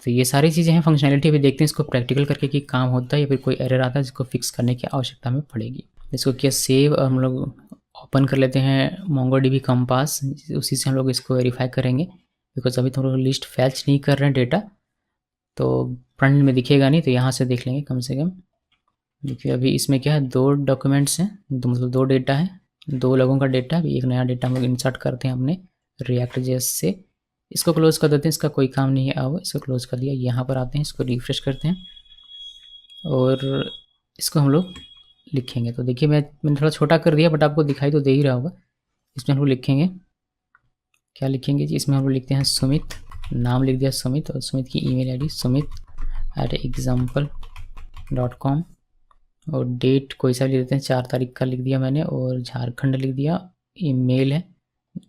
तो ये सारी चीज़ें हैं फंक्शनैलिटी। अभी देखते हैं इसको प्रैक्टिकल करके कि काम होता है या फिर कोई एरर आता है जिसको फिक्स करने की आवश्यकता हमें पड़ेगी। इसको किया सेव, हम लोग ओपन कर लेते हैं MongoDB कंपास, उसी से हम लोग इसको वेरीफाई करेंगे, बिकॉज अभी तो हम लोग लिस्ट फैच नहीं कर रहे हैं डेटा, तो फ्रंट में दिखेगा नहीं, तो यहाँ से देख लेंगे कम से कम। देखिए अभी इसमें क्या है, 2 डॉक्यूमेंट्स हैं, मतलब 2 डेटा है, 2 लोगों का डेटा, एक नया डेटा हम लोग इंसर्ट करते हैं अपने React.js से। इसको क्लोज कर देते हैं, इसका कोई काम नहीं है, अब इसको क्लोज कर दिया। यहाँ पर आते हैं, इसको रिफ्रेश करते हैं और इसको हम लोग लिखेंगे। तो देखिए मैंने थोड़ा छोटा कर दिया, बट आपको दिखाई तो दे ही रहा होगा। इसमें हम लोग लिखेंगे, क्या लिखेंगे जी, इसमें हम लोग लिखते हैं सुमित, नाम लिख दिया सुमित, और सुमित की ईमेल आईडी sumit@example.com, और डेट कोई सा लिख देते हैं, 4 तारीख का लिख दिया मैंने, और झारखंड लिख दिया। ईमेल है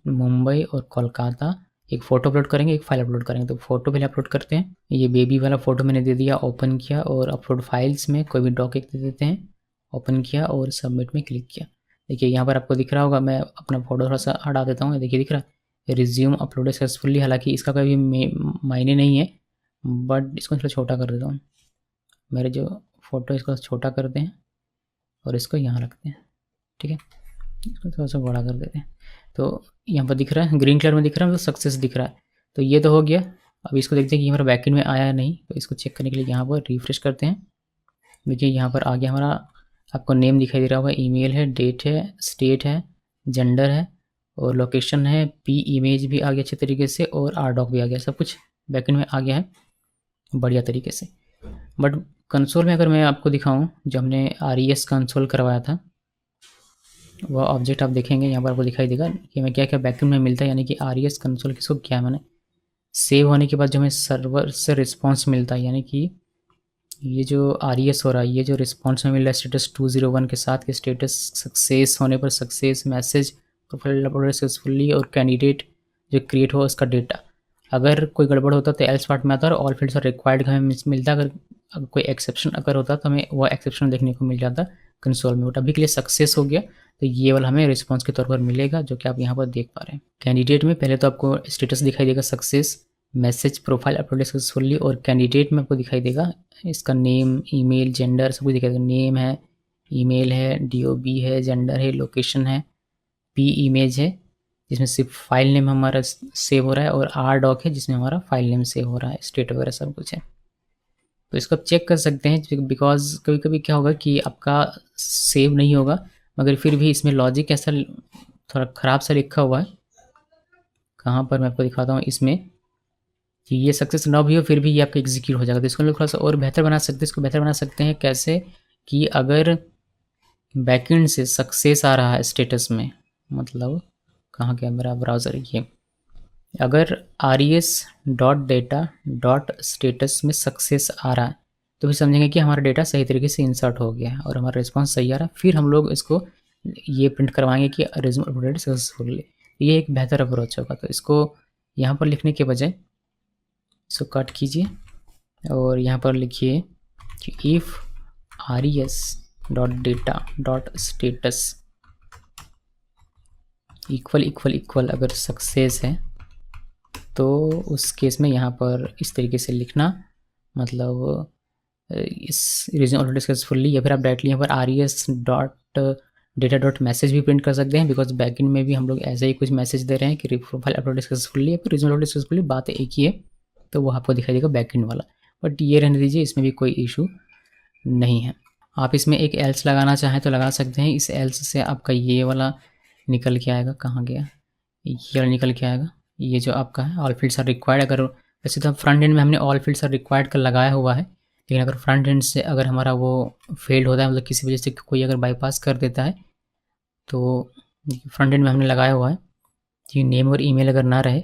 मुंबई और कोलकाता। एक फ़ोटो अपलोड करेंगे, एक फाइल अपलोड करेंगे, तो फ़ोटो पहले अपलोड करते हैं। ये बेबी वाला फ़ोटो मैंने दे दिया, ओपन किया, और अपलोड फाइल्स में कोई भी डॉक एक दे देते हैं, ओपन किया और सबमिट में क्लिक किया। देखिए यहाँ पर आपको दिख रहा होगा, मैं अपना फ़ोटो थोड़ा सा हटा देता हूँ, देखिए दिख रहा है रिज्यूम अपलोडेड सक्सेसफुली। हालांकि इसका कोई भी मायने नहीं है, बट इसको थोड़ा छोटा कर देता हूँ। मेरे जो फ़ोटो इसको छोटा करते हैं और इसको यहाँ रखते हैं, ठीक है, इसको थोड़ा सा बड़ा कर देते हैं। तो यहाँ पर दिख रहा है ग्रीन कलर में दिख रहा है, मतलब सक्सेस दिख रहा है। तो ये तो हो गया। अब इसको देखते हैं कि हमारा बैकएंड में आया है नहीं, तो इसको चेक करने के लिए यहाँ पर रिफ्रेश करते हैं। देखिए यहाँ पर आ गया हमारा, आपको नेम दिखाई दे रहा होगा, ईमेल है, डेट है, स्टेट है, जेंडर है और लोकेशन है, पी इमेज भी आ गया अच्छे तरीके से, और RDoc भी आ गया, सब कुछ बैकएंड में आ गया है बढ़िया तरीके से। बट कंसोल में अगर मैं आपको दिखाऊँ, जो हमने RES कंसोल करवाया था, वह ऑब्जेक्ट आप देखेंगे यहाँ पर आपको दिखाई देगा कि हमें क्या क्या बैकएंड में मिलता है। यानी कि RES कंसोल किसको क्या है, मैंने सेव होने के बाद जो हमें सर्वर से रिस्पांस मिलता है, यानी कि ये जो RES हो रहा है, ये जो रिस्पांस में मिल रहा है स्टेटस 201 के साथ, कि स्टेटस सक्सेस होने पर success message profile upload successfully, और कैंडिडेट जो क्रिएट हो उसका डेटा। अगर कोई गड़बड़ होता तो एल्स पार्ट में आता है, और ऑल फील्ड्स आर रिक्वायर्ड हमें मिलता। अगर कोई एक्सेप्शन अगर होता तो हमें वह एक्सेप्शन देखने को मिल जाता कंसोल में। बट अभी के लिए सक्सेस हो गया, तो ये वाला हमें रिस्पांस के तौर पर मिलेगा, जो कि आप यहाँ पर देख पा रहे हैं। कैंडिडेट में पहले तो आपको स्टेटस दिखाई देगा success, message profile upload successfully, और कैंडिडेट में आपको दिखाई देगा इसका नेम, ईमेल, जेंडर सब कुछ दिखाई देगा। नेम है, ईमेल है, DOB है, जेंडर है, लोकेशन है, पी इमेज है जिसमें सिर्फ फाइल नेम हमारा सेव हो रहा है, और RDoc है जिसमें हमारा फाइल नेम सेव हो रहा है, स्टेट वगैरह सब कुछ है। तो इसको आप चेक कर सकते हैं, बिकॉज कभी कभी क्या होगा कि आपका सेव नहीं होगा, मगर फिर भी इसमें लॉजिक ऐसा थोड़ा ख़राब सा लिखा हुआ है। कहाँ पर मैं आपको दिखाता हूँ, इसमें कि ये सक्सेस ना भी हो फिर भी ये आपका एग्जीक्यूट हो जाएगा। तो इसको हम लोग थोड़ा सा और बेहतर बना सकते हैं। इसको बेहतर बना सकते हैं कैसे, कि अगर बैकएंड से सक्सेस आ रहा है स्टेटस में, मतलब कहाँ गया मेरा ब्राउज़र, ये अगर res.data.status में सक्सेस आ रहा है, तो फिर समझेंगे कि हमारा डेटा सही तरीके से इंसर्ट हो गया है और हमारा रिस्पांस सही आ रहा है। फिर हम लोग इसको ये प्रिंट करवाएंगे कि रिज्यूम अपलोडेड सक्सेसफुली। ये एक बेहतर अप्रोच होगा। तो इसको यहाँ पर लिखने के बजाय इसको कट कीजिए और यहाँ पर लिखिए कि इफ़ res.data.status इक्वल अगर सक्सेस है, तो उस केस में यहाँ पर इस तरीके से लिखना, मतलब इस रिज्यूम अपलोडेड सक्सेसफुली, या फिर आप डायरेक्टली यहाँ पर res.data.message भी प्रिंट कर सकते हैं, बिकॉज बैकएंड में भी हम लोग ऐसे ही कुछ मैसेज दे रहे हैं कि प्रोफाइल अपलोडेड सक्सेसफुली या फिर रिज्यूम अपलोडेड सक्सेसफुली, बात एक ही है। तो वो आपको दिखाई देगा बैकएंड वाला, बट ये रहने दीजिए, इसमें भी कोई इशू नहीं है। आप इसमें एक एल्स लगाना चाहें तो लगा सकते हैं। इस एल्स से आपका ये वाला निकल के आएगा, कहाँ गया, ये वाला निकल के आएगा, ये जो आपका है ऑल फील्ड्स आर रिक्वायर्ड। अगर वैसे तो फ्रंट एंड में हमने ऑल फील्ड्स आर रिक्वायर्ड का लगाया हुआ है, लेकिन अगर फ्रंट एंड से अगर हमारा वो फेल्ड होता है, मतलब किसी वजह से कोई अगर बाईपास कर देता है, तो फ्रंट एंड में हमने लगाया हुआ है कि नेम और ईमेल अगर ना रहे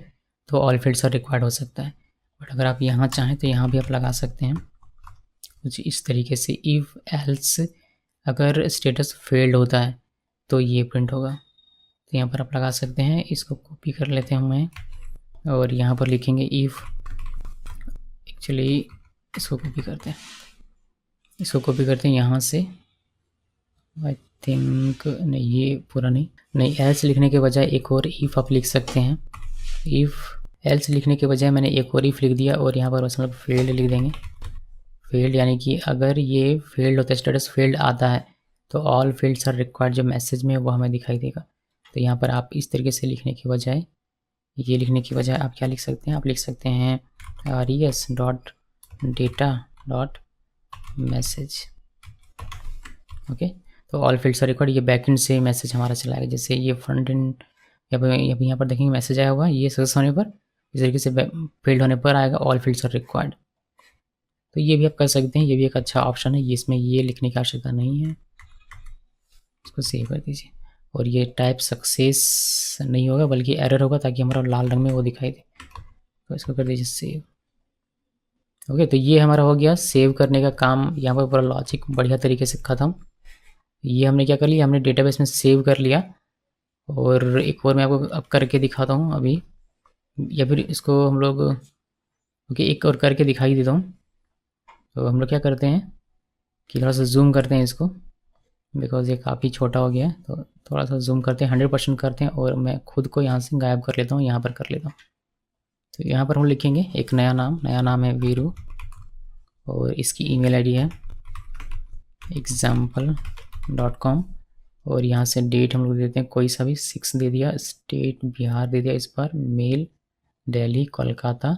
तो ऑल फील्ड्स आर रिक्वायर्ड हो सकता है। बट अगर आप यहाँ चाहें तो यहाँ भी आप लगा सकते हैं कुछ इस तरीके से, इफ़ एल्स अगर स्टेटस फेल्ड होता है तो ये प्रिंट होगा। तो यहाँ पर आप लगा सकते हैं। इसको कॉपी कर लेते हैं मैं, और यहाँ पर लिखेंगे इफ़, एक्चुअली इसको कॉपी करते हैं, यहाँ से, आई थिंक नहीं, ये पूरा नहीं एल्स लिखने के बजाय एक और इफ़ आप लिख सकते हैं। इफ़ एल्स लिखने के बजाय मैंने एक और इफ़ लिख दिया, और यहाँ पर बस हम लोग फेल्ड लिख देंगे। फेल्ड यानी कि अगर ये फेल्ड होता है, स्टेटस फेल्ड आता है, तो ऑल फील्ड्स आर रिक्वायर्ड जो मैसेज में वो हमें दिखाई देगा। तो यहाँ पर आप इस तरीके से लिखने की बजाय, ये लिखने की बजाय आप क्या लिख सकते हैं, आप लिख सकते हैं res.data.message। ओके, तो ऑल फील्ड्स आर रिकॉर्ड, ये बैकएंड से मैसेज हमारा चलाएगा। जैसे ये फ्रंट एंड यहाँ पर देखेंगे मैसेज आया हुआ, ये सक्सेस होने पर इस तरीके से फील्ड होने पर आएगा ऑल फील्ड्स आर रिक्वायर्ड। तो ये भी आप कर सकते हैं, ये भी एक अच्छा ऑप्शन है, ये इसमें ये लिखने की आवश्यकता नहीं है। इसको सेव कर दीजिए, और ये टाइप सक्सेस नहीं होगा बल्कि एरर होगा, ताकि हमारा लाल रंग में वो दिखाई दे। तो इसको कर दीजिए सेव। ओके, तो ये हमारा हो गया सेव करने का काम। यहाँ पर पूरा लॉजिक बढ़िया तरीके से ख़त्म। ये हमने क्या कर लिया, हमने डेटाबेस में सेव कर लिया। और एक और मैं आपको अब करके दिखाता हूँ अभी, या फिर इसको हम लोग ओके एक और करके दिखाई देता हूँ। तो हम लोग क्या करते हैं कि थोड़ा सा जूम करते हैं इसको, बिकॉज ये काफ़ी छोटा हो गया है। तो थोड़ा सा जूम करते हैं, 100% करते हैं, और मैं खुद को यहाँ से गायब कर लेता हूँ, यहाँ पर कर लेता हूँ। तो यहाँ पर हम लिखेंगे एक नया नाम है वीरू, और इसकी ईमेल आईडी है example.com, और यहाँ से डेट हम लोग देते हैं कोई सा भी 6 दे दिया, स्टेट बिहार दे दिया, इस पर मेल दिल्ली कोलकाता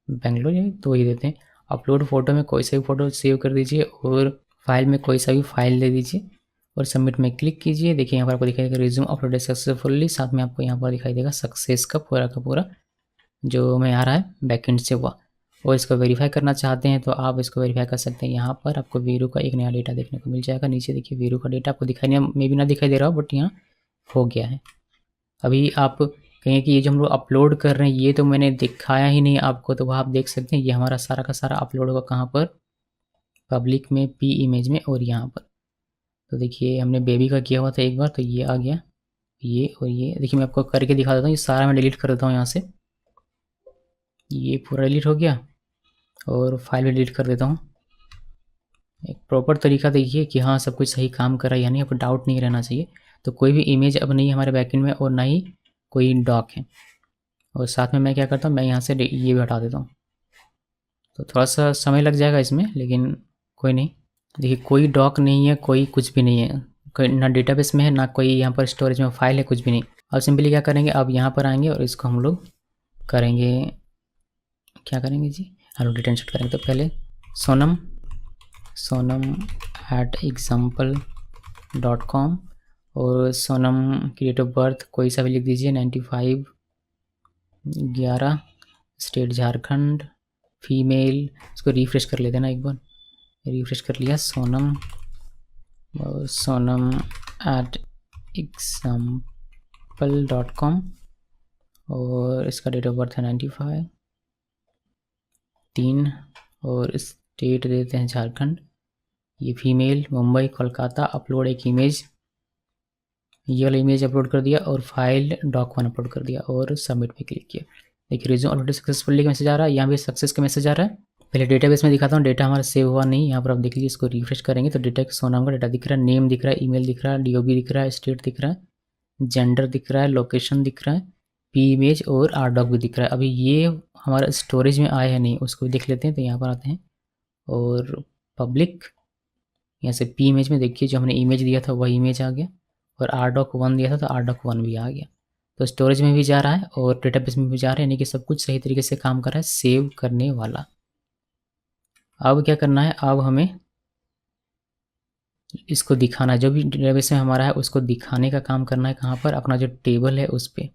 बेंगलोर, तो वही देते हैं। अपलोड फ़ोटो में कोई सा भी फ़ोटो सेव कर दीजिए, और फाइल में कोई सा भी फाइल दे दीजिए, और सबमिट में क्लिक कीजिए। देखिए यहाँ पर आपको दिखाई देगा रिज्यूम अपलोडेड सक्सेसफुली, साथ में आपको यहाँ पर दिखाई देगा सक्सेस का पूरा जो हमें आ रहा है बैकएंड से हुआ। और इसको वेरीफाई करना चाहते हैं तो आप इसको वेरीफाई कर सकते हैं। यहाँ पर आपको वीरू का एक नया डेटा देखने को मिल जाएगा। नीचे देखिए वीरू का डेटा आपको दिखाई नहीं, मे भी ना दिखाई दे रहा हो, बट यहाँ हो गया है। अभी आप कहें कि ये जो हम लोग अपलोड कर रहे हैं ये तो मैंने दिखाया ही नहीं आपको, तो वह आप देख सकते हैं ये हमारा सारा का सारा अपलोड होगा कहाँ पर, पब्लिक में, पी इमेज में, और यहाँ पर। तो देखिए हमने बेबी का किया हुआ था एक बार, तो ये आ गया, ये और ये देखिए मैं आपको करके दिखा देता हूँ। ये सारा मैं डिलीट कर देता हूँ यहाँ से, ये पूरा डिलीट हो गया, और फाइल भी डिलीट कर देता हूँ। एक प्रॉपर तरीका देखिए कि हाँ सब कुछ सही काम कर रहा है, यानी आपको डाउट नहीं रहना चाहिए। तो कोई भी इमेज अब नहीं हमारे बैकएंड में, और ना ही कोई डॉक है। और साथ में मैं क्या करता हूँ, मैं यहाँ से ये भी हटा देता हूँ। तो थोड़ा सा समय लग जाएगा इसमें, लेकिन कोई नहीं। देखिए कोई डॉक नहीं है, कोई कुछ भी नहीं है, कोई ना डेटाबेस में है, ना कोई यहाँ पर स्टोरेज में फाइल है, कुछ भी नहीं। अब सिंपली क्या करेंगे, अब यहाँ पर आएंगे और इसको हम लोग करेंगे, क्या करेंगे जी, हेलो डेटा इंसर्ट करेंगे। तो पहले sonam@example.com, और सोनम की डेट ऑफ बर्थ कोई सा भी लिख दीजिए, 95/11, स्टेट झारखंड, फीमेल। इसको रिफ्रेश कर लेते हैं ना एक बार, रिफ्रेश कर लिया, sonam@example.com, और इसका डेट ऑफ बर्थ है 95/3, और स्टेट देते हैं झारखंड, ये फीमेल, मुंबई कोलकाता। अपलोड एक इमेज, ये वाला इमेज अपलोड कर दिया, और फाइल doc1 अपलोड कर दिया, और सबमिट पे क्लिक किया। देखिए रिज्यूम अपलोडेड सक्सेसफुली का मैसेज आ रहा है, यहाँ भी सक्सेस का मैसेज आ रहा है। पहले डेटाबेस में दिखाता हूँ, डेटा हमारा सेव हुआ नहीं। यहाँ पर आप देख लीजिए, इसको रिफ्रेश करेंगे तो डेटा सोनाम का डेटा दिख रहा है, नेम दिख रहा है, ईमेल दिख रहा है, डीओबी दिख रहा है, स्टेट दिख रहा है, जेंडर दिख रहा है, लोकेशन दिख रहा है, पी इमेज और आर डॉक भी दिख रहा है। अभी ये हमारा स्टोरेज में आया है नहीं, उसको भी देख लेते हैं। तो यहाँ पर आते हैं, और पब्लिक, यहाँ से पी इमेज में देखिए जो हमने इमेज दिया था वही इमेज आ गया, और आर डॉक 1 दिया था तो आर डॉक 1 भी आ गया। तो स्टोरेज में भी जा रहा है और डेटाबेस में भी जा रहा है, यानी कि सब कुछ सही तरीके से काम कर रहा है सेव करने वाला। अब क्या करना है, अब हमें इसको दिखाना है, जो भी डेटाबेस में हमारा है उसको दिखाने का काम करना है। कहाँ पर, अपना जो टेबल है उस पर,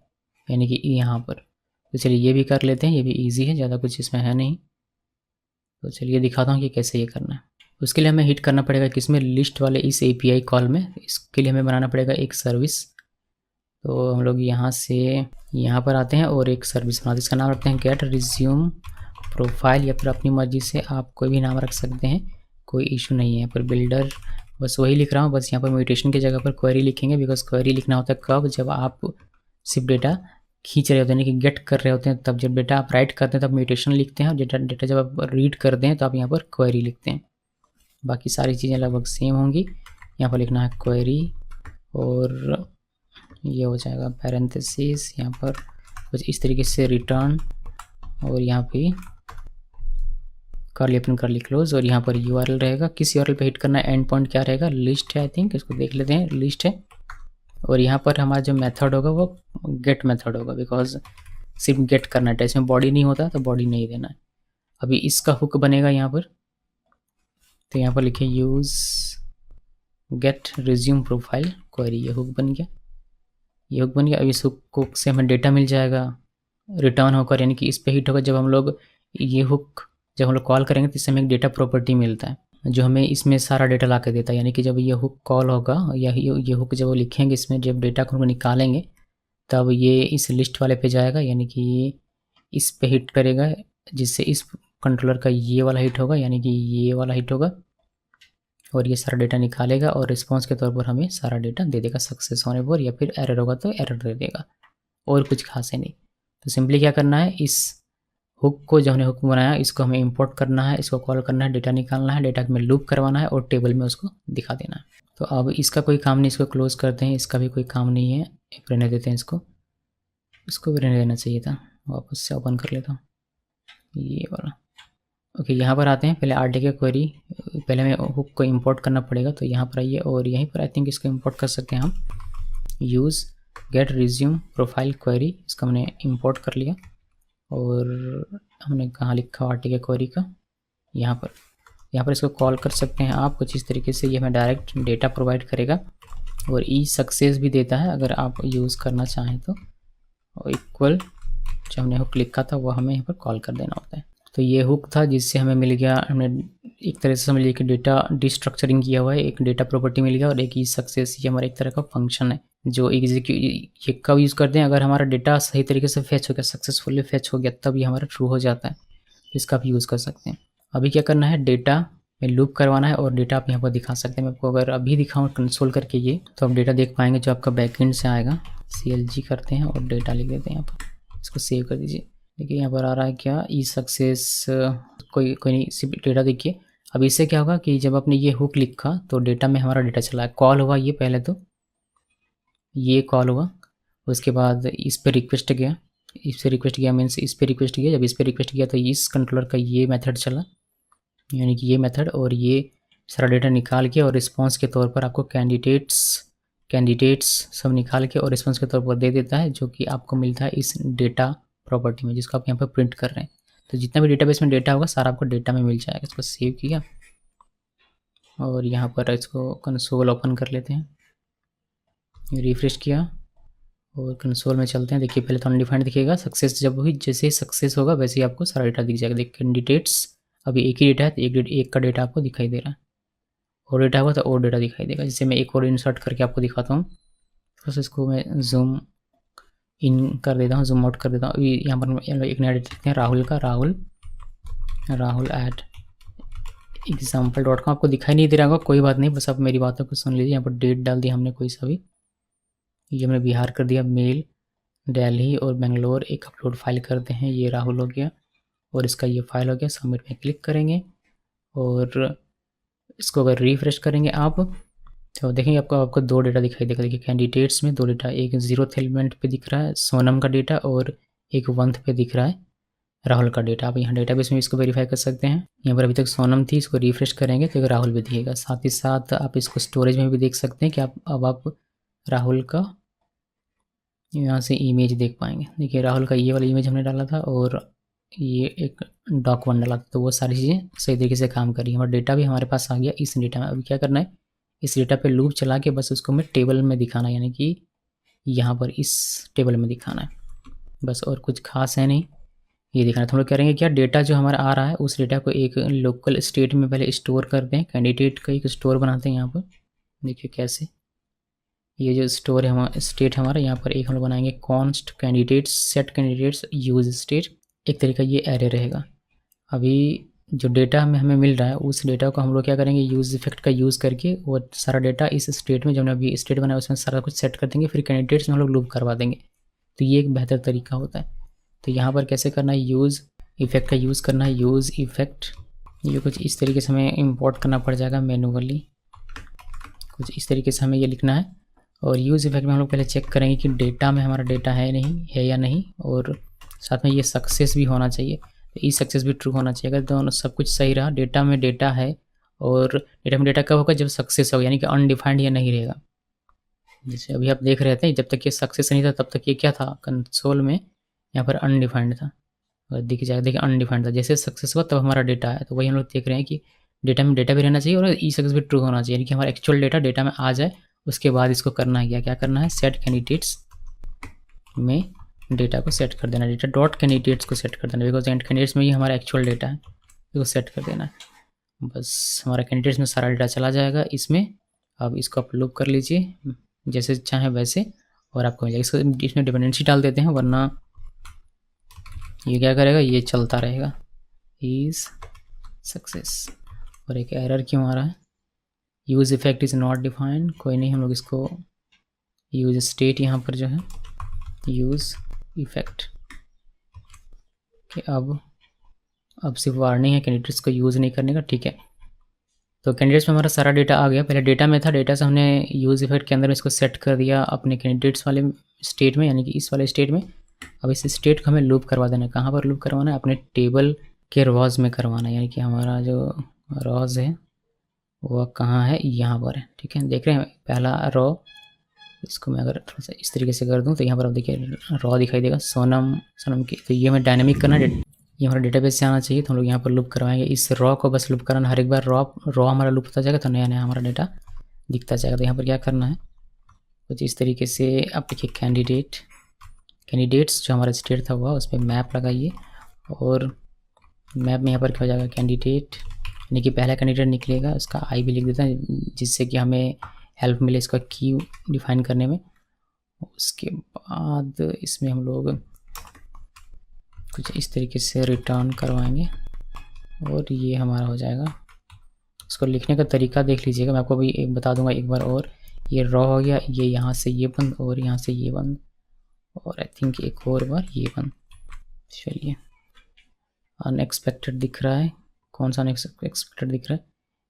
यानी कि यहाँ पर। तो चलिए ये भी कर लेते हैं, ये भी ईजी है, ज़्यादा कुछ इसमें है नहीं। तो चलिए दिखाता हूँ कि कैसे ये करना है। उसके लिए हमें हिट करना पड़ेगा किसमें, लिस्ट वाले इस API कॉल में। इसके लिए हमें बनाना पड़ेगा एक सर्विस। तो हम लोग यहाँ से यहाँ पर आते हैं और एक सर्विस बनाते हैं, इसका नाम रखते हैं गेट रिज्यूम प्रोफाइल, या फिर अपनी मर्जी से आप कोई भी नाम रख सकते हैं, कोई इशू नहीं है। पर बिल्डर बस वही लिख रहा हूँ, बस यहाँ पर म्यूटेशन की जगह पर क्वेरी लिखेंगे, बिकॉज क्वेरी लिखना होता है कब, जब आप सिर्फ डेटा खींच रहे होते हैं, यानी कि गेट कर रहे होते हैं, तब जब डेटा आप राइट करते हैं तब म्यूटेशन लिखते हैं, और डेटा जब आप रीड करते हैं तो आप यहाँ पर क्वेरी लिखते हैं। बाकी सारी चीज़ें लगभग सेम होंगी। यहाँ पर लिखना है क्वेरी, और ये हो जाएगा पैरेंथेसिस, यहाँ पर कुछ इस तरीके से रिटर्न, और यहाँ पे कर्ली ओपन कर्ली क्लोज, और यहाँ पर URL रहेगा। किस URL पे हिट करना है, एंड पॉइंट क्या रहेगा, लिस्ट है आई थिंक, इसको देख लेते हैं, लिस्ट है। और यहाँ पर हमारा जो मेथड होगा वो गेट मेथड होगा, बिकॉज सिर्फ गेट करना है, इसमें बॉडी नहीं होता तो बॉडी नहीं देना है। अभी इसका हुक बनेगा यहाँ पर, तो यहाँ पर लिखिए use get resume profile query, ये हुक बन गया, ये हुक बन गया। अब इस हुक से हमें डेटा मिल जाएगा रिटर्न होकर, यानी कि इस पर हिट होगा जब हम लोग ये हुक जब हम लोग कॉल करेंगे तो इससे हमें एक डेटा प्रॉपर्टी मिलता है जो हमें इसमें सारा डेटा ला के देता है। यानी कि जब ये हुक कॉल होगा या ये हुक जब वो लिखेंगे इसमें, जब डेटा को निकालेंगे तब ये इस लिस्ट वाले पे जाएगा, यानी कि ये इस पे हिट करेगा, जिससे इस कंट्रोलर का ये वाला हिट होगा, यानी कि ये वाला हिट होगा, और ये सारा डेटा निकालेगा और रिस्पॉन्स के तौर पर हमें सारा डेटा दे देगा सक्सेस होने पर, या फिर एरर होगा तो एरर दे देगा, और कुछ खास है नहीं। तो सिंपली क्या करना है, इस हुक को जो हमने हुक बनाया इसको हमें इंपोर्ट करना है, इसको कॉल करना है, डेटा निकालना है, डेटा में लूप करवाना है और टेबल में उसको दिखा देना है। तो अब इसका कोई काम नहीं, इसको क्लोज करते हैं, इसका भी कोई काम नहीं है, रहने देते हैं इसको भी रहने देना चाहिए था। वापस से ओपन कर लेता हूँ ये वाला। ओके, यहाँ पर आते हैं, पहले आरटीके क्वेरी, पहले हमें हुक को इंपोर्ट करना पड़ेगा, तो यहाँ पर आइए और यहीं पर आई थिंक इसको इंपोर्ट कर सकते हैं हम, use get resume profile query, इसका हमने इंपोर्ट कर लिया। और हमने कहाँ लिखा आरटीके क्वेरी का, यहाँ पर इसको कॉल कर सकते हैं आप कुछ इस तरीके से, ये हमें डायरेक्ट डेटा प्रोवाइड करेगा और ई सक्सेस भी देता है अगर आप यूज़ करना चाहें तो, और इक्वल जो हमने हुक लिखा था वो हमें यहाँ पर कॉल कर देना होता है। तो ये हुक था जिससे हमें मिल गया, हमने एक तरह से समझ लिया कि डेटा डिस्ट्रक्चरिंग किया हुआ है, एक डेटा प्रॉपर्टी मिल गया और एक ई सक्सेस, ये हमारा एक तरह का फंक्शन है जो ये कब यूज़ करते हैं, अगर हमारा डेटा सही तरीके से फैच हो गया, सक्सेसफुली फैच हो गया, तब ये हमारा ट्रू हो जाता है, इसका भी यूज़ कर सकते हैं। अभी क्या करना है, डेटा में लूप करवाना है और डेटा आप यहाँ पर दिखा सकते हैं। मैं आपको अगर अभी दिखाऊँ कंसोल करके ये, तो आप डेटा देख पाएंगे जो आपका बैकएंड से आएगा। CLG करते हैं और डेटा लिख देते हैं यहाँ पर, इसको सेव कर दीजिए। देखिए यहाँ पर आ रहा है क्या, ई सक्सेस, कोई नहीं, सिर्फ डेटा देखिए। अब इससे क्या होगा कि जब आपने ये हुक लिखा तो डेटा में हमारा डेटा चला है, कॉल हुआ ये, पहले तो ये कॉल हुआ, उसके बाद इस पर रिक्वेस्ट गया, इस पर रिक्वेस्ट गया मीन्स इस पर रिक्वेस्ट गया, जब इस पर रिक्वेस्ट गया तो इस कंट्रोलर का ये मेथड चला, यानी कि ये मेथड, और ये सारा डेटा निकाल के और रिस्पॉन्स के तौर पर आपको कैंडिडेट्स सब निकाल के और रिस्पॉन्स के तौर पर दे देता है, जो कि आपको मिलता है इस डेटा प्रॉपर्टी में, जिसको आप यहाँ पर प्रिंट कर रहे हैं। तो जितना भी डेटाबेस में डेटा होगा सारा आपको डेटा में मिल जाएगा। इसको सेव किया और यहाँ पर इसको कंसोल ओपन कर लेते हैं, रिफ्रेश किया और कंसोल में चलते हैं। देखिए पहले तो अनडिफाइंड दिखेगा, सक्सेस जब हुई, जैसे ही सक्सेस होगा वैसे ही आपको सारा डेटा दिख जाएगा। देखिए कैंडिडेट्स, अभी एक ही डेटा है तो एक का डेटा आपको दिखाई दे रहा है, और डेटा होगा तो और डेटा दिखाई देगा। जैसे मैं एक और इंसर्ट करके आपको दिखाता हूँ, तो इसको मैं जूम इन कर देता हूँ, जूम आउट कर देता हूँ। अभी यहाँ पर एक नया डेटा देखते हैं, राहुल का, राहुल एट example.com, आपको दिखाई नहीं दे रहा होगा, कोई बात नहीं, बस आप मेरी बातों को सुन लीजिए। यहाँ पर डेट डाल दिया हमने कोई सा भी, ये हमने बिहार कर दिया, मेल दिल्ली और बेंगलोर, एक अपलोड फाइल करते हैं, ये राहुल हो गया और इसका ये फाइल हो गया। सबमिट में क्लिक करेंगे और इसको अगर रिफ्रेश करेंगे आप तो देखेंगे आपको दो डेटा दिखाई देगा। देखिए कैंडिडेट्स में दो डेटा, एक 0th एलिमेंट पे दिख रहा है सोनम का डेटा और एक 1th पे दिख रहा है राहुल का डेटा। आप यहाँ डेटाबेस में इसको वेरीफाई कर सकते हैं। यहाँ पर अभी तक सोनम थी, इसको रिफ्रेश करेंगे तो राहुल भी दिखेगा। साथ ही साथ आप इसको स्टोरेज में भी देख सकते हैं कि आप राहुल का यहाँ से इमेज देख पाएंगे। देखिए राहुल का ये वाला इमेज हमने डाला था और ये एक doc1 डाला था, तो वो सारी चीज़ें सही तरीके से काम कर रही है। हमारा डेटा भी हमारे पास आ गया इस डेटा में। अभी क्या करना है, इस डेटा पे लूप चला के बस उसको हमें टेबल में दिखाना है, यानी कि यहाँ पर इस टेबल में दिखाना है बस, और कुछ खास है नहीं, ये दिखाना है। तो हम लोग करेंगे क्या, डेटा जो हमारा आ रहा है उस डेटा को एक लोकल स्टेट में पहले स्टोर करते हैं। कैंडिडेट का एक स्टोर बनाते हैं यहाँ पर, देखिए कैसे, ये जो स्टोर है हमारा स्टेट हमारा, यहाँ पर एक हम लोग बनाएंगे const candidates set candidates use state, एक तरीका ये एरे रहेगा। अभी जो डेटा हमें मिल रहा है उस डेटा को हम लोग क्या करेंगे, यूज़ इफेक्ट का यूज़ करके वो सारा डेटा इस स्टेट में, जो हमने अभी स्टेट बनाया उसमें सारा कुछ सेट कर देंगे, फिर कैंडिडेट्स में हम लोग लूप करवा देंगे। तो ये एक बेहतर तरीका होता है। तो यहाँ पर कैसे करना है, यूज़ इफेक्ट का यूज़ करना है, यूज़ इफेक्ट, ये कुछ इस तरीके से हमें इंपोर्ट करना पड़ जाएगा मैनुअली, कुछ इस तरीके से हमें ये लिखना है। और यूज़ इफेक्ट में हम लोग पहले चेक करेंगे कि डेटा में हमारा डेटा है नहीं है या नहीं, और साथ में ये सक्सेस भी होना चाहिए, ई सक्सेस भी ट्रू होना चाहिए। अगर दोनों सब कुछ सही रहा, डेटा में डेटा है और डेटा में डेटा कब होगा, जब सक्सेस होगा, यानी कि अनडिफाइंड ये नहीं रहेगा। जैसे अभी आप देख रहे थे जब तक ये सक्सेस नहीं था तब तक ये क्या था, कंसोल में यहाँ पर अनडिफाइंड था, और दिख जाएगा, देखिए अनडिफाइंड था। जैसे सक्सेस हुआ तब हमारा डेटा है, तो वही हम लोग देख रहे हैं कि डेटा में डेटा भी रहना चाहिए और ई सक्सेस भी ट्रू होना चाहिए, यानी कि हमारा एक्चुअल डेटा में आ जाए। उसके बाद इसको करना है क्या करना है, सेट कैंडिडेट्स में डेटा को सेट कर देना, डेटा डॉट कैंडिडेट्स को सेट कर देना, बिकॉज एंड कैंडिडेट्स में ही हमारा एक्चुअल डेटा है, इसको सेट कर देना है। बस हमारा कैंडिडेट्स में सारा डेटा चला जाएगा इसमें। अब इसको आप लूप कर लीजिए जैसे चाहें वैसे, और आपको मिल जाएगा। इसको इसमें डिपेंडेंसी डाल देते हैं, वरना ये क्या करेगा, ये चलता रहेगा इज सक्सेस। और एक एरर क्यों आ रहा है, use effect is not defined, कोई नहीं, हम लोग इसको यूज स्टेट यहाँ पर जो है यूज इफेक्ट कि अब सिर्फ वार्निंग है कैंडिडेट्स को यूज़ नहीं करने का, ठीक है। तो कैंडिडेट्स में हमारा सारा डेटा आ गया, पहले डेटा में था, डेटा से हमने यूज़ इफेक्ट के अंदर इसको सेट कर दिया अपने कैंडिडेट्स वाले स्टेट में, यानी कि इस वाले स्टेट में। अब इस स्टेट को हमें लूप करवा देना है, कहाँ पर लूप करवाना है, अपने टेबल के रॉज में करवाना है, यानी कि हमारा जो रॉज है वह कहाँ है, यहाँ पर है, ठीक है। देख रहे हैं पहला रॉ, इसको मैं अगर थोड़ा सा इस तरीके से कर दूँ तो यहाँ पर आप देखिए रॉ दिखाई देगा सोनम की। तो ये हमें डायनेमिक करना है, ये हमारा डेटाबेस से आना चाहिए, तो हम लोग यहाँ पर लूप करवाएंगे। इस रॉ को बस लूप कराना, हर एक बार रॉ हमारा लूप होता जाएगा तो नया नया हमारा डेटा दिखता जाएगा। तो यहाँ पर क्या करना है, कुछ इस तरीके से आप देखिए कैंडिडेट्स जो हमारा स्टेट था हुआ उस पर मैप लगाइए, और मैप में यहाँ पर क्या हो जाएगा, कैंडिडेट, यानी कि पहला कैंडिडेट निकलेगा, उसका आई भी लिख देता है जिससे कि हमें हेल्प मिले इसका की डिफाइन करने में। उसके बाद इसमें हम लोग कुछ इस तरीके से रिटर्न करवाएंगे, और ये हमारा हो जाएगा। इसको लिखने का तरीका देख लीजिएगा, मैं आपको अभी एक बता दूंगा एक बार और। ये रॉ हो गया, ये यहाँ से ये बंद और यहाँ से ये बंद, और आई थिंक एक और बार ये बंद। चलिए, अनएक्सपेक्टेड दिख रहा है, कौन सा अनएक्सपेक्टेड दिख रहा है,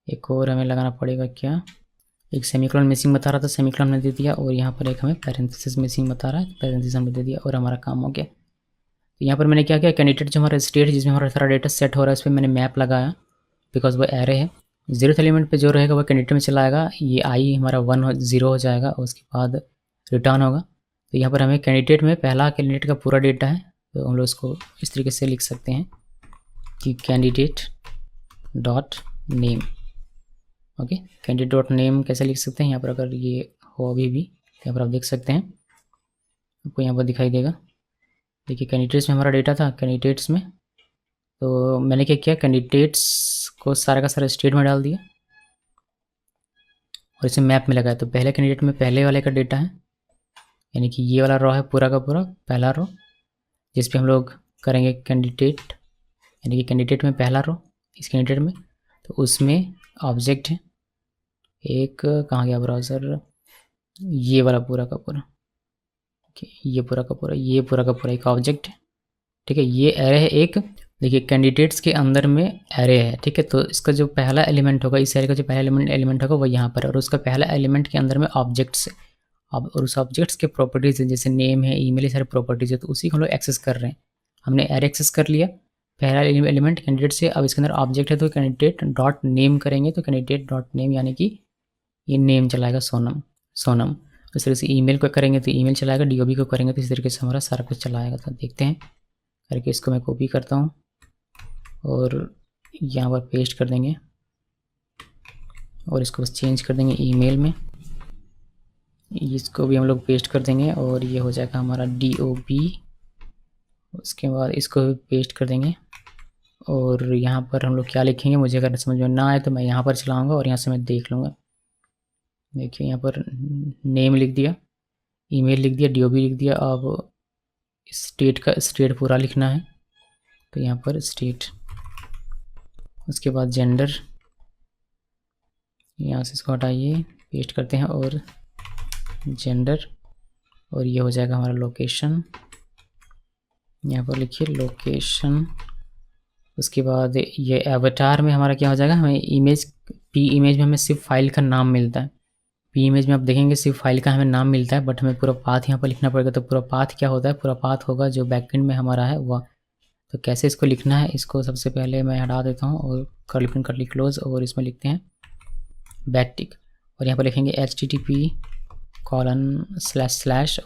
एक और हमें लगाना पड़ेगा क्या, एक सेमीकोलन मिसिंग बता रहा था, सेमीकोलन हमने दे दिया, और यहाँ पर एक हमें पैरेंथेसिस मिसिंग बता रहा है, पैरेंथेसिस हमने दे दिया, और हमारा काम हो गया। तो यहाँ पर मैंने क्या किया, कैंडिडेट जो हमारा स्टेट जिसमें हमारा सारा डेटा सेट हो रहा है, इस पर मैंने मैप लगाया, बिकॉज वो एरे है। 0th एलिमेंट पे जो रहेगा वो कैंडिडेट में चला आएगा, ये आई हमारा 0 हो जाएगा, और उसके बाद रिटर्न होगा। तो यहाँ पर हमें कैंडिडेट में पहला कैंडिडेट का पूरा डेटा है, तो हम लोग इसको इस तरीके से लिख सकते हैं कि candidate dot name, okay. Candidate dot name कैसे लिख सकते हैं, यहाँ पर अगर ये हो अभी भी यहाँ पर आप देख सकते हैं, आपको यहाँ पर दिखाई देगा। देखिए कैंडिडेट्स में हमारा डेटा था, कैंडिडेट्स में, तो मैंने क्या किया, कैंडिडेट्स को सारा का सारा स्टेट में डाल दिया और इसे मैप में लगाया। तो पहले कैंडिडेट में पहले वाले का डेटा है, यानी कि ये वाला रॉ है पूरा का पूरा, पहला रॉ, जिस पे हम लोग करेंगे कैंडिडेट, यानी कि कैंडिडेट में पहला रॉ इस कैंडिडेट में, तो उसमें ऑब्जेक्ट है एक, कहाँ गया ब्राउज़र, ये वाला पूरा का पूरा, ये पूरा का पूरा, ये पूरा का पूरा एक ऑब्जेक्ट है, ठीक है। ये एरे है एक, देखिए कैंडिडेट्स के अंदर में एरे है, ठीक है। तो इसका जो पहला एलिमेंट होगा, इस एरे का जो पहला एलिमेंट होगा वो यहाँ पर है, और उसका पहला एलिमेंट के अंदर में ऑब्जेक्ट्स है, और उस ऑब्जेक्ट्स के प्रॉपर्टीज़ है, जैसे नेम है, ईमेल, सारे प्रॉपर्टीज़ है, तो उसी को हम लोग एक्सेस कर रहे हैं। हमने एरे एक्सेस कर लिया, पहला एलिमेंट कैंडिडेट से, अब इसके अंदर ऑब्जेक्ट है तो कैंडिडेट डॉट नेम करेंगे, तो कैंडिडेट डॉट नेम यानी कि ये नेम चलाएगा सोनम। इस तरह से ईमेल को करेंगे तो ईमेल चलाएगा, डीओबी को करेंगे तो इस तरीके से हमारा सारा कुछ चलाएगा। तो देखते हैं करके, इसको मैं कॉपी करता हूँ और यहाँ पर पेस्ट कर देंगे, और इसको बस चेंज कर देंगे ईमेल में, इसको भी हम लोग पेस्ट कर देंगे, और ये हो जाएगा हमारा डीओबी। उसके बाद इसको भी पेस्ट कर देंगे, और यहाँ पर हम लोग क्या लिखेंगे, मुझे अगर समझ में ना आए तो मैं यहाँ पर चलाऊँगा और यहाँ से मैं देख लूँगा। देखिए यहाँ पर नेम लिख दिया, ईमेल लिख दिया, डीओबी लिख दिया। अब स्टेट का स्टेट पूरा लिखना है, तो यहाँ पर स्टेट, उसके बाद जेंडर, यहाँ से इसको हटाइए, पेस्ट करते हैं, और जेंडर, और ये हो जाएगा हमारा लोकेशन, यहाँ पर लिखिए लोकेशन। उसके बाद ये एवटार में हमारा क्या हो जाएगा, हमें इमेज, पी इमेज में हमें सिर्फ फाइल का नाम मिलता है, पी इमेज में आप देखेंगे सिर्फ फाइल का हमें नाम मिलता है, बट हमें पूरा पाथ यहाँ पर लिखना पड़ेगा। तो पूरा पाथ क्या होता है, पूरा पाथ होगा जो बैकएंड में हमारा है वह। तो कैसे इसको लिखना है, इसको सबसे पहले मैं हटा देता हूँ और कर्ली क्लोज, और इसमें लिखते हैं बैकटिक, और यहाँ पर लिखेंगे http ://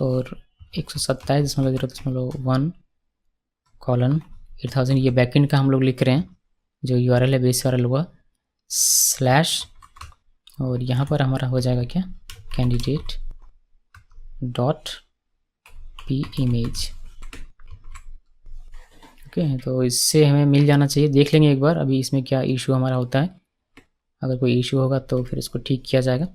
और 127.0.1 :8000 ये बैकएंड का हम लोग लिख रहे हैं, जो यूआरएल है बेस यूआरएल हुआ स्लैश, और यहाँ पर हमारा हो जाएगा क्या, candidate.pimage। ओके, तो इससे हमें मिल जाना चाहिए। देख लेंगे एक बार अभी इसमें क्या इशू हमारा होता है, अगर कोई इशू होगा तो फिर इसको ठीक किया जाएगा।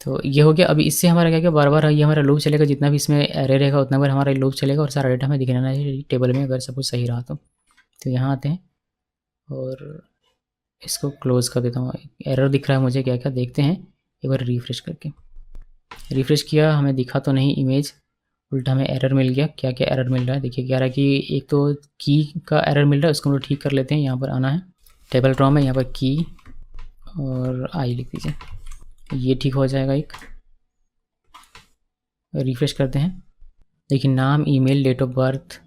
तो ये हो गया। अभी इससे हमारा क्या बार बार ये हमारा लूप चलेगा, जितना भी इसमें एरर रहेगा उतना बार हमारा लूप चलेगा और सारा डेटा हमें दिख रहना है टेबल में, अगर सब कुछ सही रहा तो यहाँ आते हैं और इसको क्लोज कर देता हूँ। एरर दिख रहा है मुझे, क्या क्या देखते हैं एक बार रिफ्रेश करके। रिफ्रेश किया, हमें दिखा तो नहीं इमेज, उल्टा हमें एरर मिल गया। क्या क्या एरर मिल रहा है देखिए, क्या रहा है कि एक तो की का एरर मिल रहा है, उसको हम लोग ठीक कर लेते हैं। यहाँ पर आना है, टेबल ड्रॉ में यहाँ पर की और आई लिख दीजिए, ये ठीक हो जाएगा। एक रिफ्रेश करते हैं, देखिए नाम, ईमेल, डेट ऑफ बर्थ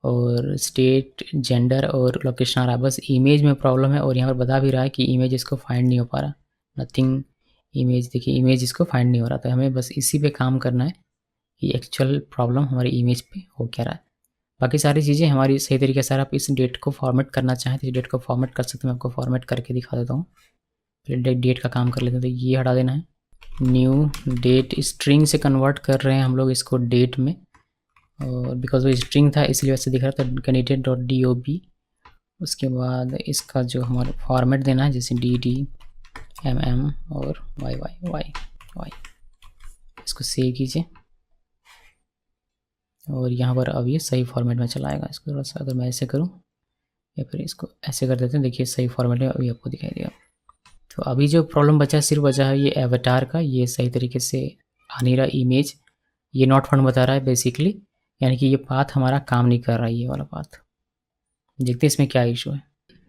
और स्टेट, जेंडर और लोकेशन आ रहा है। बस इमेज में प्रॉब्लम है और यहाँ पर बता भी रहा है कि इमेज इसको फाइंड नहीं हो पा रहा, नथिंग इमेज। देखिए इमेज इसको फाइंड नहीं हो रहा, तो हमें बस इसी पे काम करना है कि एक्चुअल प्रॉब्लम हमारी इमेज पे हो क्या रहा है। बाकी सारी चीज़ें हमारी सही तरीके से, आप इस डेट को फॉर्मेट करना चाहें तो इस डेट को फॉर्मेट कर सकते हैं। मैं आपको फॉर्मेट करके दिखा देता हूँ। फिर डेट का काम कर लेते हैं, तो ये हटा देना है। न्यू डेट, स्ट्रिंग से कन्वर्ट कर रहे हैं हम लोग इसको डेट में, और बिकॉज वो स्ट्रिंग था इसलिए वैसे दिख रहा था। candidate.dob, उसके बाद इसका जो हमारा फॉर्मेट देना है, जैसे dd, mm और y, इसको सेव कीजिए और यहाँ पर अब ये सही फॉर्मेट में चला आएगा। इसको थोड़ा सा अगर मैं ऐसे करूँ या फिर इसको ऐसे कर देते हैं, देखिए सही फॉर्मेट में अभी आपको दिखाई देगा। तो अभी जो प्रॉब्लम बचा है, सिर्फ बचा है ये एवटार का, ये सही तरीके से आ नहीं रहा इमेज, ये नॉट फाउंड बता रहा है बेसिकली, यानी कि ये पाथ हमारा काम नहीं कर रहा है, ये वाला पाथ। देखते हैं इसमें क्या इशू है।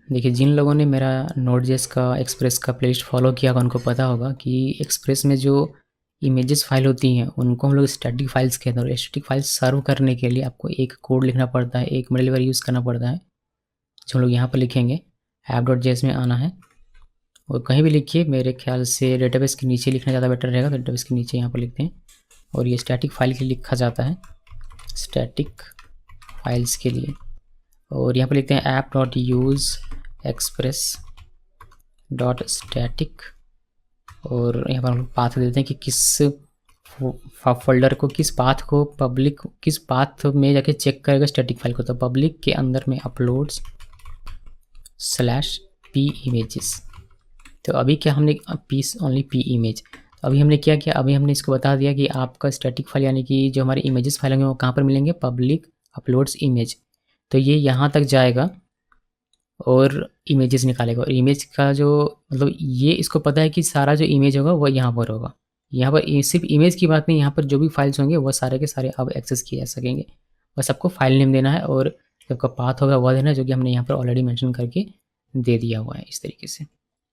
देखिए जिन लोगों ने मेरा नोड.जेएस का एक्सप्रेस का प्लेलिस्ट फॉलो किया होगा उनको पता होगा कि एक्सप्रेस में जो इमेजेस फाइल होती हैं उनको हम लोग स्टैटिक फाइल्स कहते हैं, और स्टैटिक फाइल सर्व करने के लिए आपको एक कोड लिखना पड़ता है, एक मिडलवेयर यूज़ करना पड़ता है, जो हम लोग यहाँ पर लिखेंगे। app.js में आना है और कहीं भी लिखिए, मेरे ख्याल से डेटाबेस के नीचे लिखना ज़्यादा बेटर रहेगा, तो डेटाबेस के नीचे यहाँ पर लिखते हैं। और ये स्टैटिक फाइल के लिए लिखा जाता है, स्टैटिक फाइल्स के लिए। और यहाँ पर लिखते हैं app.useExpress.static, और यहाँ पर हम पाथ देते हैं कि किस फोल्डर को, किस पाथ को, पब्लिक किस पाथ में जाके चेक करेगा स्टैटिक फाइल को। तो पब्लिक के अंदर में uploads/p images। तो अभी क्या हमने पीस ओनली p इमेज, तो अभी हमने क्या किया, अभी हमने इसको बता दिया कि आपका स्टैटिक फाइल यानी कि जो हमारे इमेजेस फाइल होंगे वो कहाँ पर मिलेंगे, पब्लिक अपलोड्स इमेज। तो ये यहाँ तक जाएगा और इमेजेस निकालेगा, और इमेज का जो मतलब ये इसको पता है कि सारा जो इमेज होगा वो यहाँ पर होगा। यहाँ पर सिर्फ इमेज की बात नहीं, यहाँ पर जो भी फाइल्स होंगे वो सारे के सारे अब एक्सेस किए जा सकेंगे। बस आपको फाइल नेम देना है और जो आपका पाथ होगा वह देना है, जो कि हमने यहाँ पर ऑलरेडी मेंशन करके दे दिया हुआ है इस तरीके से।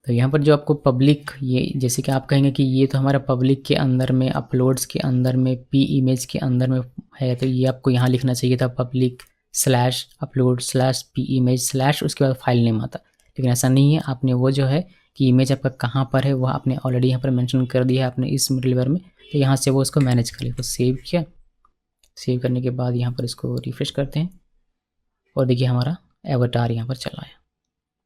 तो यहाँ पर जो आपको पब्लिक, ये जैसे कि आप कहेंगे कि ये तो हमारा पब्लिक के अंदर में, अपलोड्स के अंदर में, p इमेज के अंदर में है, तो ये आपको यहाँ लिखना चाहिए था public/upload/p image/ उसके बाद फाइल नेम आता। लेकिन ऐसा नहीं है, आपने वो जो है कि इमेज आपका कहाँ पर है वह आपने ऑलरेडी यहाँ पर मेंशन कर दिया है आपने इस मिडलवेयर में, तो यहाँ से वो उसको मैनेज कर लिया। तो सेव किया, सेव करने के बाद यहाँ पर इसको रिफ्रेश करते हैं और देखिए हमारा एवटार यहाँ पर चला है।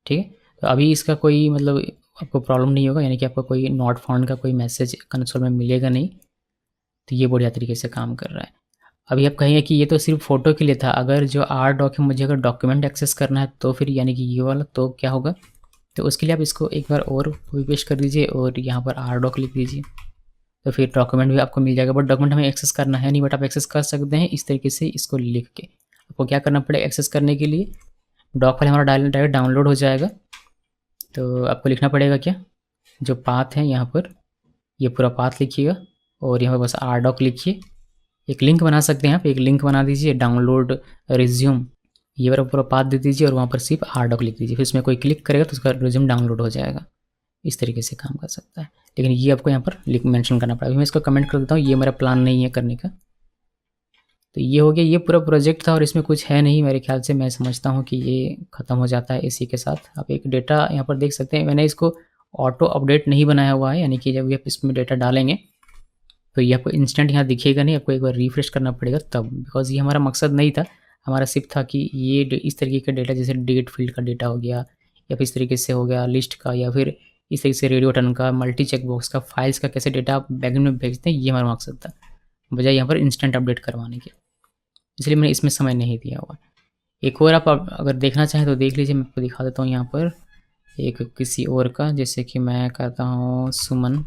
ठीक है, तो अभी इसका कोई मतलब आपको प्रॉब्लम नहीं होगा, यानी कि आपको कोई नॉट फाउंड का कोई मैसेज कंसोल में मिलेगा नहीं। तो ये बढ़िया तरीके से काम कर रहा है। अभी आप कहेंगे कि ये तो सिर्फ फ़ोटो के लिए था, अगर जो RDoc है मुझे अगर डॉक्यूमेंट एक्सेस करना है तो फिर यानी कि ये वाला तो क्या होगा, तो उसके लिए आप इसको एक बार और कॉपी पेस्ट कर दीजिए और यहाँ पर RDoc लिख दीजिए, तो फिर डॉक्यूमेंट भी आपको मिल जाएगा। बट डॉक्यूमेंट हमें एक्सेस करना है नहीं, बट आप एक्सेस कर सकते हैं इस तरीके से इसको लिख के। आपको क्या करना पड़ेगा एक्सेस करने के लिए, डॉक फाइल हमारा डायरेक्ट डाउनलोड हो जाएगा। तो आपको लिखना पड़ेगा क्या, जो पाथ है यहाँ पर ये पूरा पाथ लिखिएगा और यहाँ पर बस RDoc लिखिए। एक लिंक बना सकते हैं आप, एक लिंक बना दीजिए, डाउनलोड रिज्यूम, ये वाला पूरा पाथ दे दीजिए और वहाँ पर सिर्फ RDoc लिख दीजिए। फिर इसमें कोई क्लिक करेगा तो उसका रिज्यूम डाउनलोड हो जाएगा। इस तरीके से काम कर सकता है, लेकिन ये आपको यहाँ पर लिंक मेंशन करना पड़ेगा। मैं इसको कमेंट कर देता हूँ, ये मेरा प्लान नहीं है करने का। तो ये हो गया, ये पूरा प्रोजेक्ट था और इसमें कुछ है नहीं मेरे ख्याल से। मैं समझता हूँ कि ये ख़त्म हो जाता है इसी के साथ। आप एक डेटा यहाँ पर देख सकते हैं, मैंने इसको ऑटो अपडेट नहीं बनाया हुआ है, यानी कि जब भी आप इसमें डेटा डालेंगे तो ये आपको इंस्टेंट यहाँ दिखेगा नहीं, आपको एक बार रिफ्रेश करना पड़ेगा तब, बिकॉज ये हमारा मकसद नहीं था। हमारा सिर्फ था कि ये इस तरीके का डेटा, जैसे डेट फील्ड का डेटा हो गया, या फिर इस तरीके से हो गया लिस्ट का, या फिर इस तरीके से रेडियो टर्न का, मल्टी चेकबॉक्स का, फाइल्स का कैसे डेटा आप बैकएंड में भेजते हैं, ये हमारा मकसद था, बजाय यहाँ पर इंस्टेंट अपडेट करवाने के। इसलिए मैंने इसमें समय नहीं दिया हुआ। एक और आप अगर देखना चाहें तो देख लीजिए, मैं आपको दिखा देता हूँ यहाँ पर एक किसी और का, जैसे कि मैं करता हूँ सुमन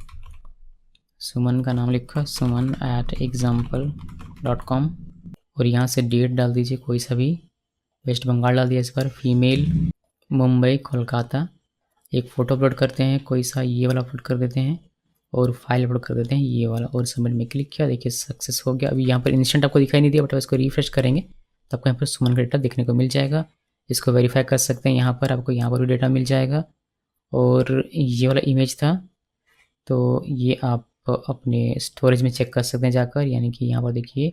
का नाम लिखा, suman@example.com, और यहाँ से डेट डाल दीजिए कोई सा भी, वेस्ट बंगाल डाल दिया इस बार, फीमेल, मुंबई, कोलकाता। एक फ़ोटो अपलोड करते हैं, कोई सा ये वाला अपलोड कर देते हैं, और फाइल अपलोड कर देते हैं ये वाला, और सबमिट में क्लिक किया, देखिए सक्सेस हो गया। अभी यहाँ पर इंस्टेंट आपको दिखाई नहीं दिया, बट इसको रिफ्रेश करेंगे तो आपको यहाँ पर सुमन का डेटा देखने को मिल जाएगा। इसको वेरीफाई कर सकते हैं, यहाँ पर आपको यहाँ पर भी डेटा मिल जाएगा। और ये वाला इमेज था, तो ये आप अपने स्टोरेज में चेक कर सकते हैं जाकर, यानी कि यहाँ पर देखिए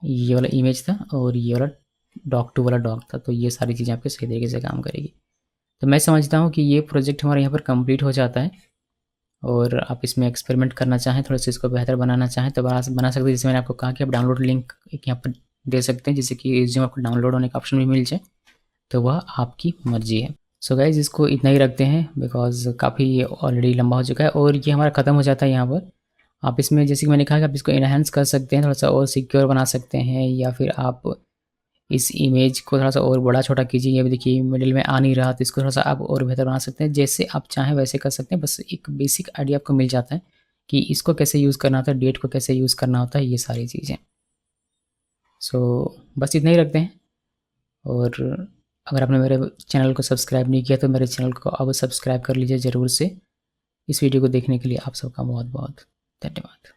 ये वाला इमेज था और ये वाला डॉग2 वाला डॉग था, तो ये सारी चीज़ें आपके सही तरीके से काम करेगी। तो मैं समझता हूँ कि ये प्रोजेक्ट हमारे यहाँ पर कंप्लीट हो जाता है, और आप इसमें एक्सपेरिमेंट करना चाहें, थोड़ा सा इसको बेहतर बनाना चाहें तो बना सकते हैं। जैसे मैंने आपको कहा कि आप डाउनलोड लिंक एक यहाँ पर दे सकते हैं, जिससे कि रिज्यूम आपको डाउनलोड होने का ऑप्शन भी मिल जाए, तो वह आपकी मर्जी है। सो गाइज इसको इतना ही रखते हैं, बिकॉज काफ़ी ऑलरेडी लंबा हो चुका है, और ये हमारा ख़त्म हो जाता है यहाँ पर। आप इसमें जैसे कि मैंने कहा कि आप इसको इनहेंस कर सकते हैं, थोड़ा सा और सिक्योर बना सकते हैं, या फिर आप इस इमेज को थोड़ा सा और बड़ा छोटा कीजिए। ये भी देखिए मिडिल में आ नहीं रहा, तो इसको थोड़ा सा आप और बेहतर बना सकते हैं, जैसे आप चाहें वैसे कर सकते हैं। बस एक बेसिक आइडिया आपको मिल जाता है कि इसको कैसे यूज़ करना होता है, डेट को कैसे यूज़ करना होता है, ये सारी चीज़ें। सो बस इतना ही रखते हैं, और अगर आपने मेरे चैनल को सब्सक्राइब नहीं किया तो मेरे चैनल को अब सब्सक्राइब कर लीजिए ज़रूर से। इस वीडियो को देखने के लिए आप सबका बहुत बहुत धन्यवाद।